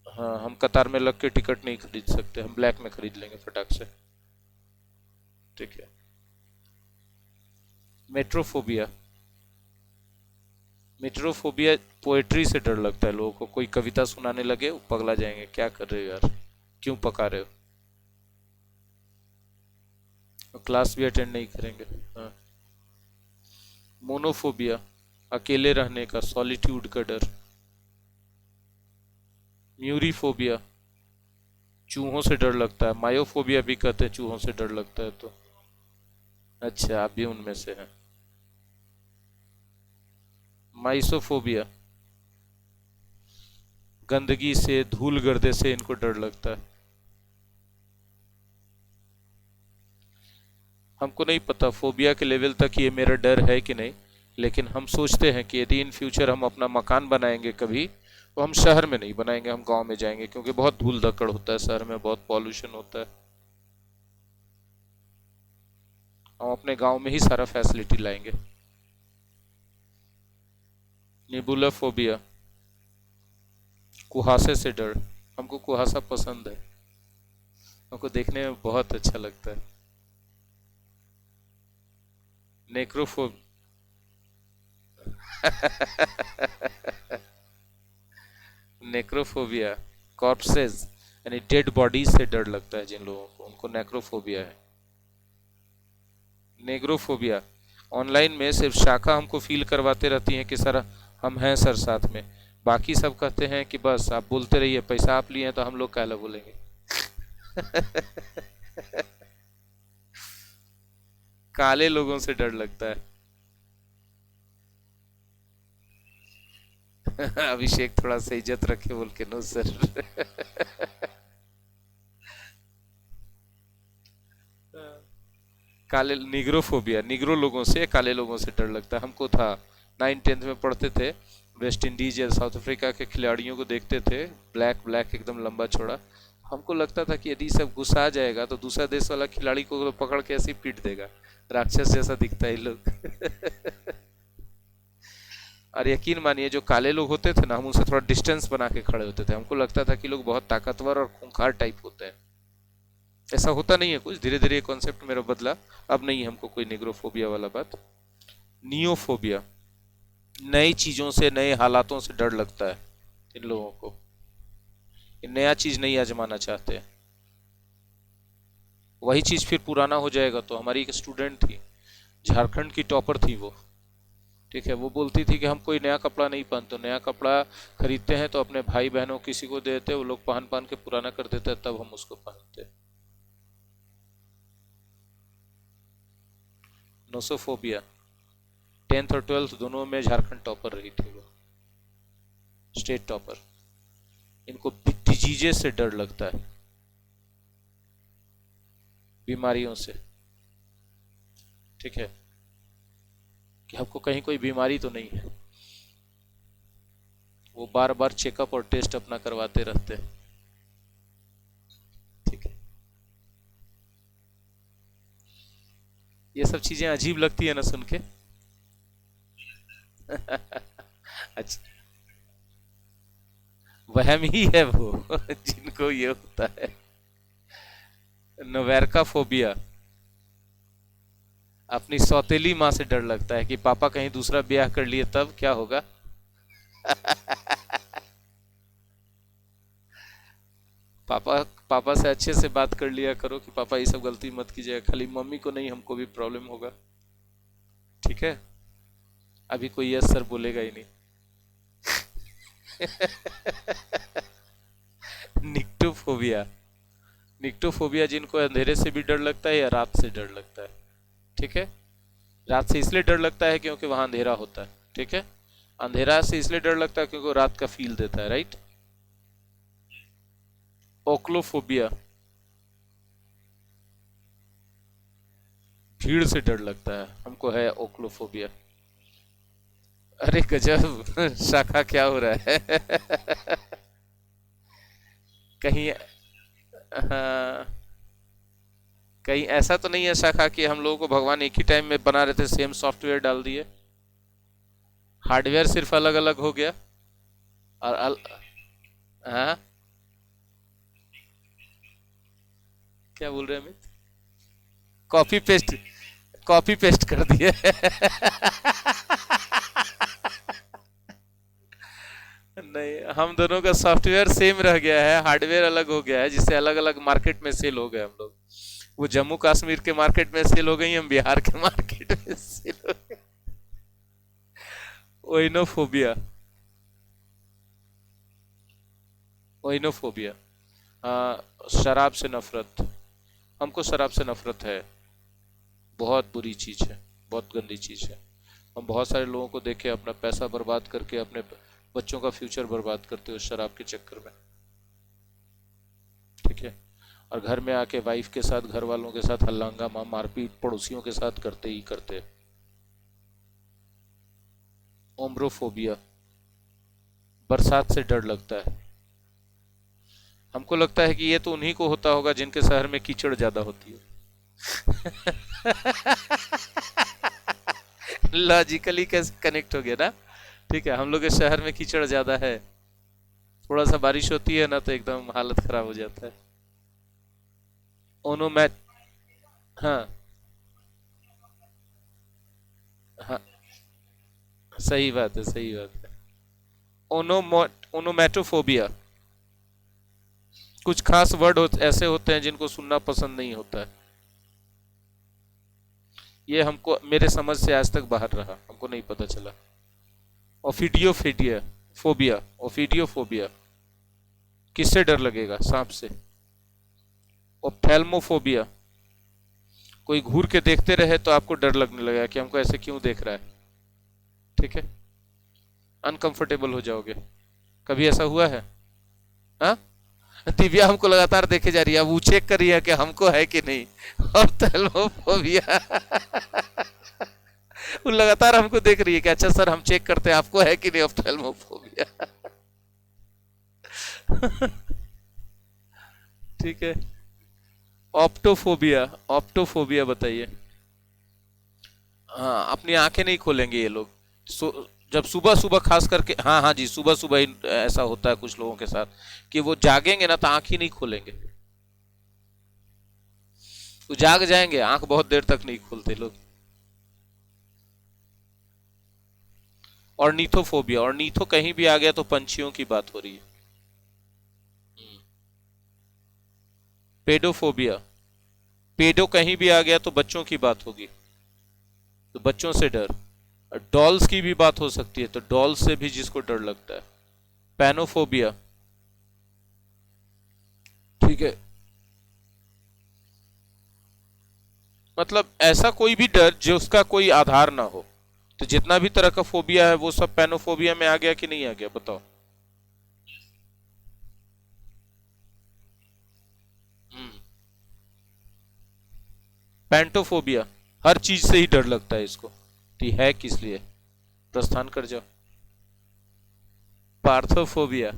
हाँ, हम कतार में लग के टिकट नहीं खरीद सकते, हम ब्लैक में खरीद लेंगे फटाक से। ठीक है। मेट्रोफोबिया, मेट्रोफोबिया, पोएट्री से डर लगता है लोगों को। कोई कविता सुनाने लगे वो पगला जाएंगे, क्या कर रहे हो यार, क्यों पका रहे हो, क्लास भी अटेंड नहीं करेंगे। हाँ। मोनोफोबिया, अकेले रहने का, सॉलिट्यूड का डर। म्यूरीफोबिया, चूहों से डर लगता है। मायोफोबिया भी कहते हैं चूहों से डर लगता है तो। अच्छा, आप भी उनमें से हैं। माइसोफोबिया, गंदगी से, धूल गर्दे से इनको डर लगता है। हमको नहीं पता फोबिया के लेवल तक ये मेरा डर है कि नहीं, लेकिन हम सोचते हैं कि यदि इन फ्यूचर हम अपना मकान बनाएंगे कभी, तो हम शहर में नहीं बनाएंगे, हम गांव में जाएंगे, क्योंकि बहुत धूल धक्कड़ होता है शहर में, बहुत पॉल्यूशन होता है। हम अपने गांव में ही सारा फैसिलिटी लाएंगे। निबुला फोबिया, कुहासे से डर। हमको कुहासा पसंद है, हमको देखने में बहुत अच्छा लगता है। नेक्रोफोब नेक्रोफोबिया, कॉर्पसेज यानी डेड बॉडीज से डर लगता है जिन लोगों को, उनको नेक्रोफोबिया है। नेग्रोफोबिया, ऑनलाइन में सिर्फ शाखा हमको फील करवाते रहती हैं कि सर हम हैं सर साथ में, बाकी सब कहते हैं कि बस आप बोलते रहिए, पैसा आप लिए हैं तो हम लोग क्या बोलेंगे। काले लोगों से डर लगता है। अभिषेक थोड़ा सा इज्जत रखे बोल के, नो सर। काले, निग्रोफोबिया, निग्रो लोगों से, काले लोगों से डर लगता है। हमको था, 9th-10th में पढ़ते थे, वेस्ट इंडीज या साउथ अफ्रीका के खिलाड़ियों को देखते थे, ब्लैक ब्लैक एकदम लंबा चौड़ा। हमको लगता था कि यदि सब गुस्सा जाएगा तो दूसरा देश वाला खिलाड़ी को तो पकड़ के ऐसे ही पीट देगा, राक्षस जैसा दिखता है लोग। और यकीन मानिए जो काले लोग होते थे ना, हम उनसे थोड़ा डिस्टेंस बना के खड़े होते थे। हमको लगता था कि लोग बहुत ताकतवर और खूंखार टाइप होते हैं। ऐसा होता नहीं है कुछ, धीरे धीरे ये कॉन्सेप्ट मेरा बदला। अब नहीं है हमको कोई निग्रोफोबिया वाला बात। नियोफोबिया, नई चीजों से, नए हालातों से डर लगता है इन लोगों को, ये नया चीज नहीं आजमाना चाहते। वही चीज फिर पुराना हो जाएगा। तो हमारी एक स्टूडेंट थी, झारखंड की टॉपर थी वो। ठीक है, वो बोलती थी कि हम कोई नया कपड़ा नहीं पहनते, नया कपड़ा खरीदते हैं तो अपने भाई बहनों किसी को देते, वो लोग पहन पहन के पुराना कर देते हैं, तब हम उसको पहनते हैं। नोसोफोबिया, 10th और 12th दोनों में झारखंड टॉपर रही थी वो, स्टेट टॉपर। इनको डिजीजेस से डर लगता है, बीमारियों से। ठीक है, कि आपको कहीं कोई बीमारी तो नहीं है। वो बार बार चेकअप और टेस्ट अपना करवाते रहते हैं। ठीक है, ये सब चीजें अजीब लगती है ना सुन के। अच्छा, वहम ही है वो जिनको ये होता है। नोवेरका फोबिया, अपनी सौतेली माँ से डर लगता है कि पापा कहीं दूसरा ब्याह कर लिए तब क्या होगा। पापा पापा से अच्छे से बात कर लिया करो कि पापा ये सब गलती मत कीजिए, खाली मम्मी को नहीं हमको भी प्रॉब्लम होगा। ठीक है, अभी कोई यस सर बोलेगा ही नहीं। निक्टोफोबिया, निक्टोफोबिया जिनको अंधेरे से भी डर लगता है या रात से डर लगता है। ठीक है, रात से इसलिए डर लगता है क्योंकि वहां अंधेरा होता है। ठीक है, अंधेरा से इसलिए डर लगता है क्योंकि वो रात का फील देता है, राइट। ओक्लोफोबिया, भीड़ से डर लगता है, हमको है ओक्लोफोबिया। अरे गजब शाखा क्या हो रहा है। कहीं हाँ, कहीं ऐसा तो नहीं है शाखा कि हम लोगों को भगवान एक ही टाइम में बना रहे थे, सेम सॉफ्टवेयर डाल दिए, हार्डवेयर सिर्फ अलग अलग हो गया और हाँ, क्या बोल रहे हैं Amit. Copy paste, copy paste कर दिए। नहीं, हम दोनों का सॉफ्टवेयर सेम रह गया है, हार्डवेयर अलग हो गया है, जिससे अलग अलग मार्केट में सेल हो गए हम लोग। वो जम्मू कश्मीर के मार्केट में सेल हो गई, हम बिहार के मार्केट में सेल हो गए। ओइनोफोबिया, ओइनोफोबिया, शराब से नफरत, हमको शराब से नफरत है, बहुत बुरी चीज है, बहुत गंदी चीज है। हम बहुत सारे लोगों को देखे अपना पैसा बर्बाद करके अपने बच्चों का फ्यूचर बर्बाद करते हो शराब के चक्कर में। ठीक है, और घर में आके वाइफ के साथ, घर वालों के साथ हल्ला मारपीट पड़ोसियों के साथ करते ही करते। ओम्ब्रोफोबिया, बरसात से डर लगता है, हमको लगता है कि ये तो उन्हीं को होता होगा जिनके शहर में कीचड़ ज्यादा होती है। लॉजिकली कैसे कनेक्ट हो गया ना। ठीक है, हम लोग के शहर में कीचड़ ज्यादा है, थोड़ा सा बारिश होती है ना तो एकदम हालत खराब हो जाता है। ओनोमैट, हाँ हाँ, सही बात है, सही बात है। ओनोमैटोफोबिया, कुछ खास वर्ड ऐसे होते हैं जिनको सुनना पसंद नहीं होता है। ये हमको मेरे समझ से आज तक बाहर रहा, हमको नहीं पता चला। ओफिडियोफोबिया, फोबिया, ओफिडियोफोबिया, किससे डर लगेगा, सांप से। ओप्थेल्मोफोबिया, कोई घूर के देखते रहे तो आपको डर लगने लगेगा कि हमको ऐसे क्यों देख रहा है। ठीक है, अनकंफर्टेबल हो जाओगे। कभी ऐसा हुआ है? हाँ, दिव्या हमको लगातार देखे जा रही है, अब वो चेक कर रही है कि हमको है कि नहीं ऑप्थेल्मोफोबिया। वो लगातार हमको देख रही है कि अच्छा सर हम चेक करते हैं आपको है कि नहीं ऑप्थेल्मोफोबिया। ठीक है, ऑप्टोफोबिया, ऑप्टोफोबिया बताइए। हाँ, अपनी आंखें नहीं खोलेंगे ये लोग। जब सुबह सुबह खास करके, हाँ हाँ जी, सुबह सुबह ही ऐसा होता है कुछ लोगों के साथ कि वो जागेंगे ना तो आंख ही नहीं खोलेंगे, वो जाग जाएंगे, आंख बहुत देर तक नहीं खोलते लोग। और नीथोफोबिया, और नीथो कहीं भी आ गया तो पंछियों की बात हो रही है। पेडोफोबिया, पेडो कहीं भी आ गया तो बच्चों की बात होगी, तो बच्चों से डर। डॉल्स की भी बात हो सकती है, तो डॉल्स से भी जिसको डर लगता है। पैनोफोबिया, ठीक है, मतलब ऐसा कोई भी डर जो उसका कोई आधार ना हो। तो जितना भी तरह का फोबिया है वो सब पैनोफोबिया में आ गया कि नहीं आ गया, बताओ। पैंटोफोबिया, हर चीज से ही डर लगता है इसको, तो है किस लिए, प्रस्थान कर जाओ। पार्थोफोबिया।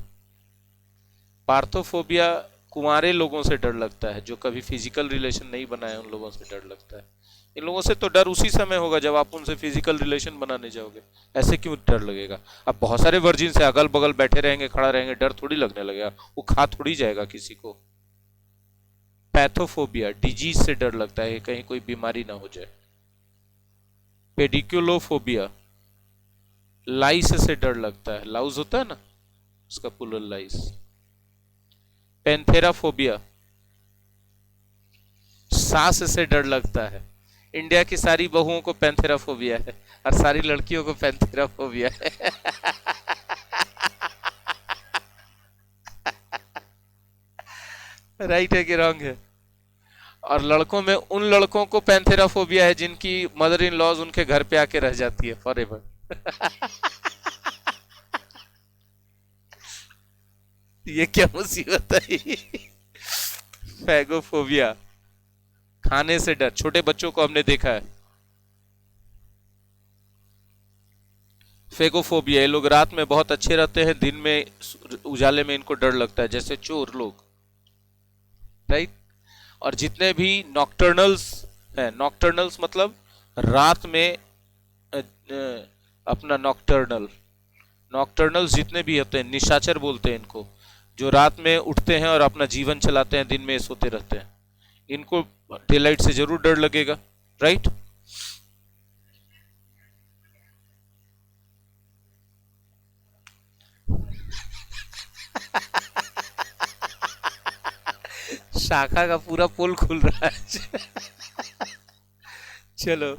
पार्थोफोबिया कुंवारे लोगों से डर लगता है, जो कभी फिजिकल रिलेशन नहीं बनाए उन लोगों से डर लगता है। इन लोगों से तो डर उसी समय होगा जब आप उनसे फिजिकल रिलेशन बनाने जाओगे। ऐसे क्यों डर लगेगा? अब बहुत सारे वर्जिन से अगल बगल बैठे रहेंगे, खड़ा रहेंगे, डर थोड़ी लगने लगेगा, वो खा थोड़ी जाएगा किसी को। पैथोफोबिया, डिजीज से डर लगता है, कहीं कोई बीमारी ना हो जाए। पेडिकुलोफोबिया, लाइस से डर लगता है, लाउस होता है ना, उसका प्लूरल लाइस। पेंथेराफोबिया, सांस से डर लगता है। इंडिया की सारी बहुओं को पेंथेराफोबिया है और सारी लड़कियों को पेंथेराफोबिया है। राइट है कि रॉन्ग है? और लड़कों में उन लड़कों को पैंथेराफोबिया है जिनकी मदर इन लॉज उनके घर पे आके रह जाती है फॉर एवर। ये क्या मुसीबत है? फैगोफोबिया, खाने से डर, छोटे बच्चों को हमने देखा है। फेगोफोबिया, ये लोग रात में बहुत अच्छे रहते हैं, दिन में उजाले में इनको डर लगता है, जैसे चोर लोग। राइट। और जितने भी नॉक्टर्नल्स हैं, नॉक्टर्नल्स मतलब रात में अपना नॉक्टर्नल, नॉक्टर्नल्स जितने भी होते हैं, निशाचर बोलते हैं इनको, जो रात में उठते हैं और अपना जीवन चलाते हैं, दिन में सोते रहते हैं, इनको डे लाइट से जरूर डर लगेगा। राइट। शाखा का पूरा पोल खुल रहा है। चलो,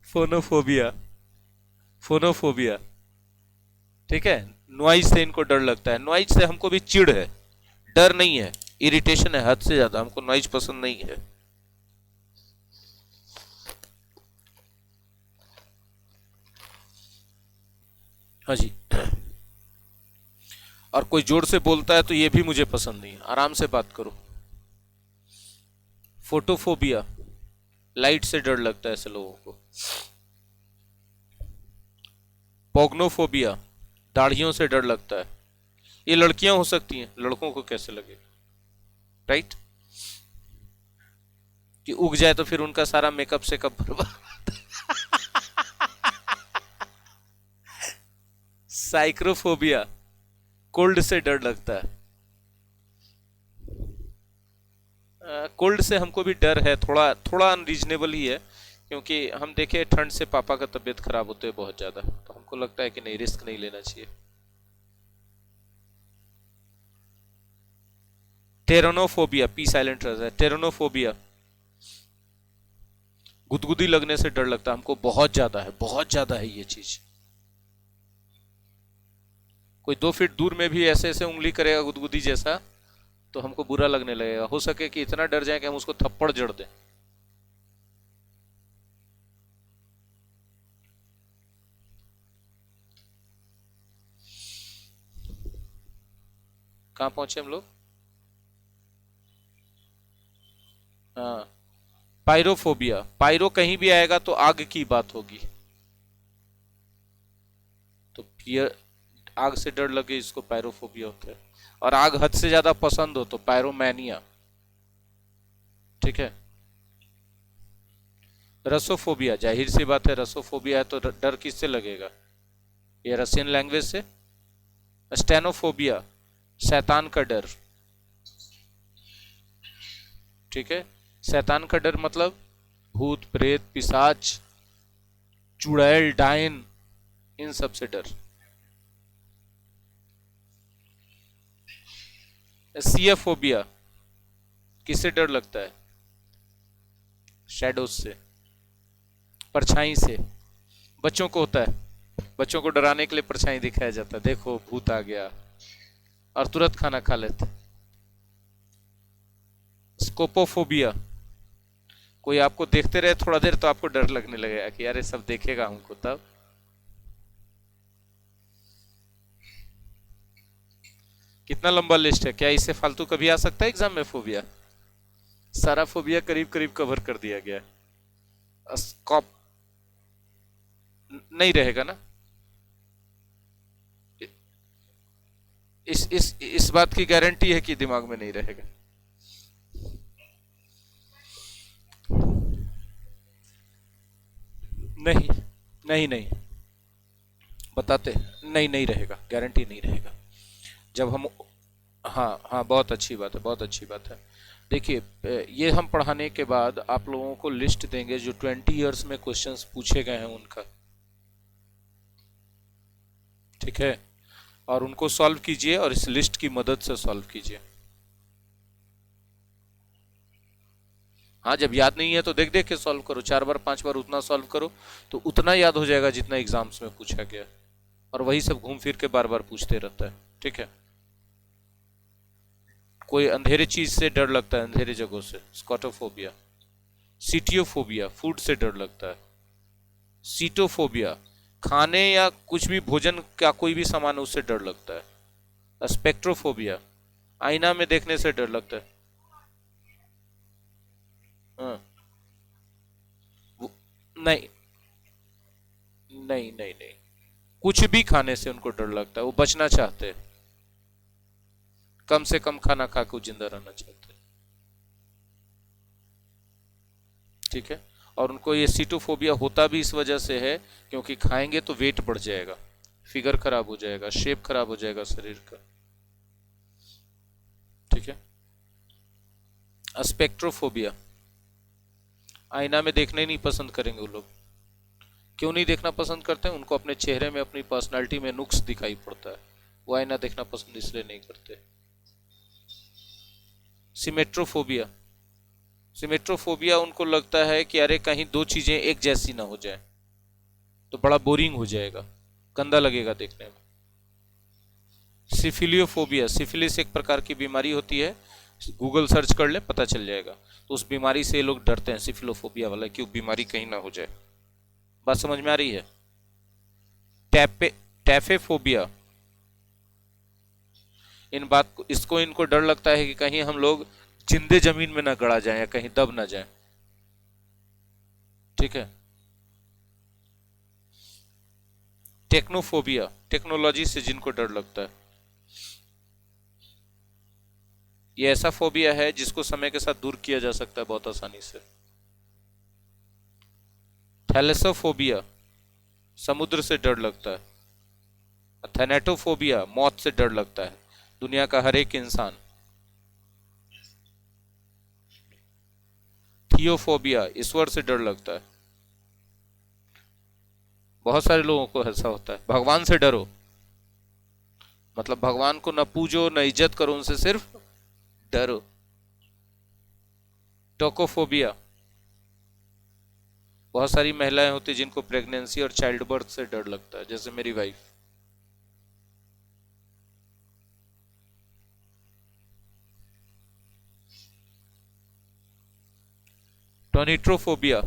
फोनोफोबिया, फोनोफोबिया, ठीक है। नॉइज से इनको डर लगता है, नॉइज से हमको भी चिढ़ है, डर नहीं है, इरिटेशन है, हद से ज्यादा हमको नॉइज पसंद नहीं है। हाँ जी। और कोई जोर से बोलता है तो ये भी मुझे पसंद नहीं है, आराम से बात करो। फोटोफोबिया, लाइट से डर लगता है ऐसे लोगों को। पोग्नोफोबिया, दाढ़ियों से डर लगता है। ये लड़कियां हो सकती हैं, लड़कों को कैसे लगे? राइट। कि उग जाए तो फिर उनका सारा मेकअप सेकअप बर्बाद। साइक्रोफोबिया, कोल्ड से डर लगता है। कोल्ड से हमको भी डर है, थोड़ा थोड़ा अनरीजनेबल ही है, क्योंकि हम देखे ठंड से पापा का तबीयत खराब होते है बहुत ज्यादा, तो हमको लगता है कि नहीं, रिस्क नहीं लेना चाहिए। टेरोनोफोबिया, पी साइलेंट रहता है। टेरोनोफोबिया, गुदगुदी लगने से डर लगता है हमको, बहुत ज्यादा है, बहुत ज्यादा है ये चीज। कोई 2 फीट दूर में भी ऐसे ऐसे उंगली करेगा गुदगुदी जैसा, तो हमको बुरा लगने लगेगा, हो सके कि इतना डर जाए कि हम उसको थप्पड़ जड़ दें। कहाँ पहुंचे हम लोग? हाँ, पायरोफोबिया, पायरो कहीं भी आएगा तो आग की बात होगी, तो फियर, आग से डर लगे इसको पायरोफोबिया होता है। और आग हद से ज्यादा पसंद हो तो पायरोमैनिया। ठीक है। रसोफोबिया, जाहिर सी बात है, रसोफोबिया है तो डर किससे लगेगा? ये रशियन लैंग्वेज से। स्टेनोफोबिया, शैतान का डर। ठीक है। शैतान का डर मतलब भूत प्रेत पिशाच चुड़ैल डायन, इन सब से डर। सियाफोबिया, किससे डर लगता है? शैडोज से, परछाई से। बच्चों को होता है, बच्चों को डराने के लिए परछाई दिखाया जाता है, देखो भूत आ गया, और तुरंत खाना खा लेते। स्कोपोफोबिया, कोई आपको देखते रहे थोड़ा देर तो आपको डर लगने लगेगा कि यार ये सब देखेगा हमको तब। कितना लंबा लिस्ट है, क्या इससे फालतू कभी आ सकता है एग्जाम में? फोबिया, सारा फोबिया करीब करीब कवर कर दिया गया है। स्कॉप नहीं रहेगा ना? इस बात की गारंटी है कि दिमाग में नहीं रहेगा। नहीं नहीं नहीं, बताते नहीं, नहीं रहेगा, गारंटी नहीं रहेगा। जब हम, हाँ हाँ, बहुत अच्छी बात है, बहुत अच्छी बात है। देखिए, ये हम पढ़ाने के बाद आप लोगों को लिस्ट देंगे जो 20 ईयर्स में क्वेश्चंस पूछे गए हैं उनका, ठीक है, और उनको सॉल्व कीजिए और इस लिस्ट की मदद से सॉल्व कीजिए। हाँ, जब याद नहीं है तो देख देख के सॉल्व करो, 4 बार 5 बार उतना सॉल्व करो, तो उतना याद हो जाएगा जितना एग्जाम्स में पूछा गया। और वही सब घूम फिर के बार बार पूछते रहता है, ठीक है। कोई अंधेरे चीज से डर लगता है, अंधेरे जगहों से, स्कॉटोफोबिया। सीटियोफोबिया, फूड से डर लगता है। सीटोफोबिया, खाने या कुछ भी भोजन का कोई भी सामान है उससे डर लगता है। स्पेक्ट्रोफोबिया, आईना में देखने से डर लगता है। हाँ, नहीं नहीं नहीं नहीं, कुछ भी खाने से उनको डर लगता है, वो बचना चाहते हैं, कम से कम खाना खा के वो जिंदा रहना चाहते हैं, ठीक है। और उनको ये सीटोफोबिया होता भी इस वजह से है क्योंकि खाएंगे तो वेट बढ़ जाएगा, फिगर खराब हो जाएगा, शेप खराब हो जाएगा शरीर का, ठीक है। स्पेक्ट्रोफोबिया, आईना में देखना ही नहीं पसंद करेंगे वो लोग। क्यों नहीं देखना पसंद करते हैं? उनको अपने चेहरे में, अपनी पर्सनालिटी में नुक्स दिखाई पड़ता है, वो आईना देखना पसंद इसलिए नहीं करते। सिमेट्रोफोबिया, सिमेट्रोफोबिया उनको लगता है कि अरे कहीं दो चीजें एक जैसी ना हो जाए तो बड़ा बोरिंग हो जाएगा, गंदा लगेगा देखने में। सिफिलियोफोबिया, सिफिलिस एक प्रकार की बीमारी होती है, गूगल सर्च कर ले पता चल जाएगा। तो उस बीमारी से लोग डरते हैं, सिफिलोफोबिया वाला, कि वो बीमारी कहीं ना हो जाए। बात समझ में आ रही है? टैपे टैफेफोबिया, इन बात को, इसको इनको डर लगता है कि कहीं हम लोग जिंदे जमीन में ना गड़ा जाए या कहीं दब ना जाए, ठीक है। टेक्नोफोबिया, टेक्नोलॉजी से जिनको डर लगता है, ये ऐसा फोबिया है जिसको समय के साथ दूर किया जा सकता है बहुत आसानी से। थैलेसोफोबिया, समुद्र से डर लगता है। थैनेटोफोबिया, मौत से डर लगता है, दुनिया का हर एक इंसान। थियोफोबिया, ईश्वर से डर लगता है, बहुत सारे लोगों को ऐसा होता है। भगवान से डरो, मतलब भगवान को न पूजो न इज्जत करो, उनसे सिर्फ डरो। टोकोफोबिया, बहुत सारी महिलाएं होती जिनको प्रेगनेंसी और चाइल्ड बर्थ से डर लगता है, जैसे मेरी वाइफ। टोनिट्रोफोबिया,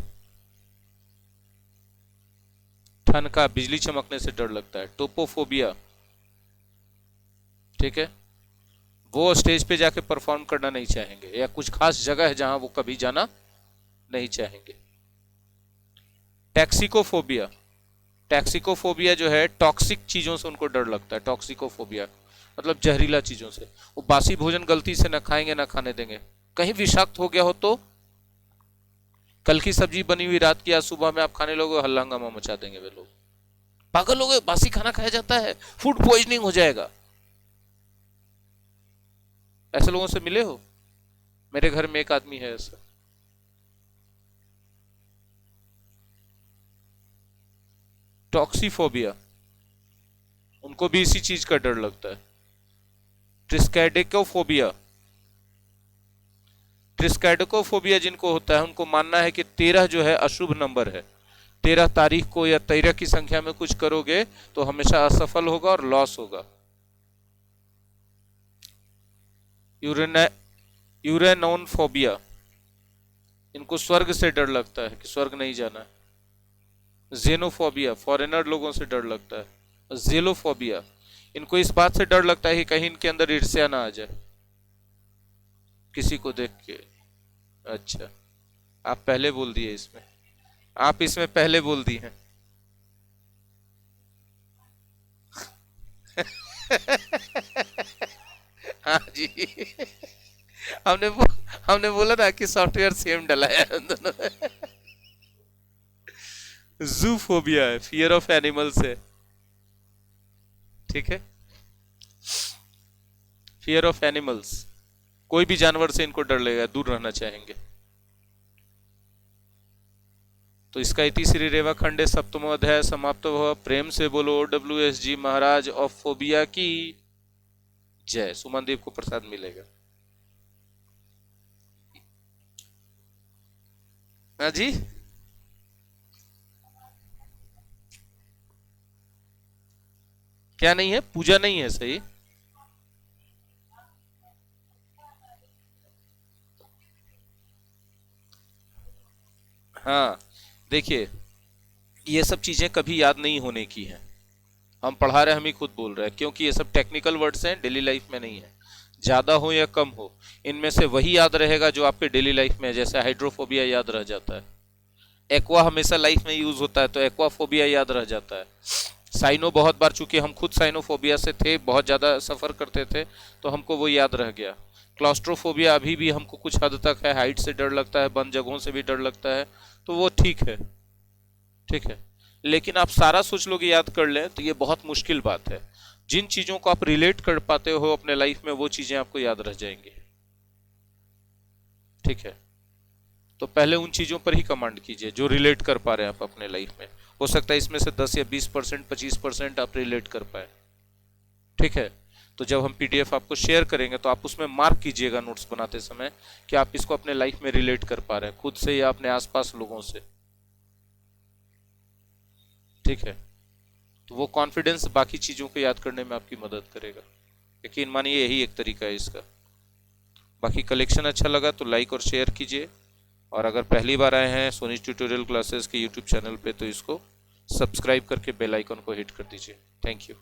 ठनका, बिजली चमकने से डर लगता है। टोपोफोबिया, ठीक है, वो स्टेज पे जाके परफॉर्म करना नहीं चाहेंगे, या कुछ खास जगह है जहां वो कभी जाना नहीं चाहेंगे। टैक्सिकोफोबिया, टैक्सिकोफोबिया जो है, टॉक्सिक चीजों से उनको डर लगता है। टॉक्सिकोफोबिया मतलब जहरीला चीजों से, वो बासी भोजन गलती से ना खाएंगे ना खाने देंगे। कहीं विषाक्त हो गया हो तो, कल की सब्जी बनी हुई रात की आज सुबह में आप खाने लोगे, हल्ला हंगामा मचा देंगे वे लोग। पागल हो गए, बासी खाना खाया जाता है, फूड पॉइजनिंग हो जाएगा। ऐसे लोगों से मिले हो? मेरे घर में एक आदमी है ऐसा। टॉक्सीफोबिया, उनको भी इसी चीज का डर लगता है। ट्रिस्कैडिकोफोबिया, ट्रिस्कैडिकोफोबिया जिनको होता है उनको मानना है कि 13 जो है अशुभ नंबर है, 13 तारीख को या 13 की संख्या में कुछ करोगे तो हमेशा असफल होगा और लॉस होगा। यूरेनोफोबिया, इनको स्वर्ग से डर लगता है कि स्वर्ग नहीं जाना है। जेनोफोबिया, फॉरेनर लोगों से डर लगता है। जेलोफोबिया, इनको इस बात से डर लगता है कि कहीं इनके अंदर ईर्ष्या ना आ जाए किसी को देख के। अच्छा, आप पहले बोल दिए इसमें, आप इसमें पहले बोल दिए हैं। हाँ जी। हमने बो, हमने बोला ना कि सॉफ्टवेयर सेम डला है उन दोनों में। जूफोबिया है, फियर ऑफ एनिमल्स है। ठीक है, फियर ऑफ एनिमल्स, कोई भी जानवर से इनको डर लगेगा, दूर रहना चाहेंगे। तो इसका इति श्री रेवा खंडे सप्तमो अध्याय समाप्त हुआ। प्रेम से बोलो WSG महाराज ऑफ फोबिया की जय। सुमन देव को प्रसाद मिलेगा। हाँ जी, क्या नहीं है? पूजा नहीं है, सही। हाँ, देखिए, ये सब चीजें कभी याद नहीं होने की हैं। हम पढ़ा रहे हैं, हम ही खुद बोल रहे हैं, क्योंकि ये सब टेक्निकल वर्ड्स हैं, डेली लाइफ में नहीं है। ज्यादा हो या कम हो, इनमें से वही याद रहेगा जो आपके डेली लाइफ में है। जैसे हाइड्रोफोबिया याद रह जाता है, एक्वा हमेशा लाइफ में यूज होता है तो एक्वाफोबिया याद रह जाता है। साइनो बहुत बार, चूंकि हम खुद साइनोफोबिया से थे, बहुत ज़्यादा सफ़र करते थे, तो हमको वो याद रह गया। क्लॉस्ट्रोफोबिया अभी भी हमको कुछ हद तक है, हाइट से डर लगता है, बंद जगहों से भी डर लगता है, तो वो ठीक है। ठीक है, लेकिन आप सारा सोच लोगे याद कर लें तो ये बहुत मुश्किल बात है। जिन चीज़ों को आप रिलेट कर पाते हो अपने लाइफ में, वो चीज़ें आपको याद रह जाएंगी। ठीक है, तो पहले उन चीज़ों पर ही कमांड कीजिए जो रिलेट कर पा रहे हैं आप अपने लाइफ में। हो सकता है इसमें से 10 या 20%, 25% आप रिलेट कर पाए। ठीक है, तो जब हम PDF आपको शेयर करेंगे तो आप उसमें मार्क कीजिएगा नोट्स बनाते समय कि आप इसको अपने लाइफ में रिलेट कर पा रहे हैं, खुद से या अपने आसपास लोगों से। ठीक है, तो वो कॉन्फिडेंस बाकी चीज़ों को याद करने में आपकी मदद करेगा। यकीन मानिए यही एक तरीका है इसका। बाकी कलेक्शन अच्छा लगा तो लाइक और शेयर कीजिए, और अगर पहली बार आए हैं सोनी ट्यूटोरियल क्लासेस के YouTube चैनल पे तो इसको सब्सक्राइब करके बेल आइकन को हिट कर दीजिए। Thank you.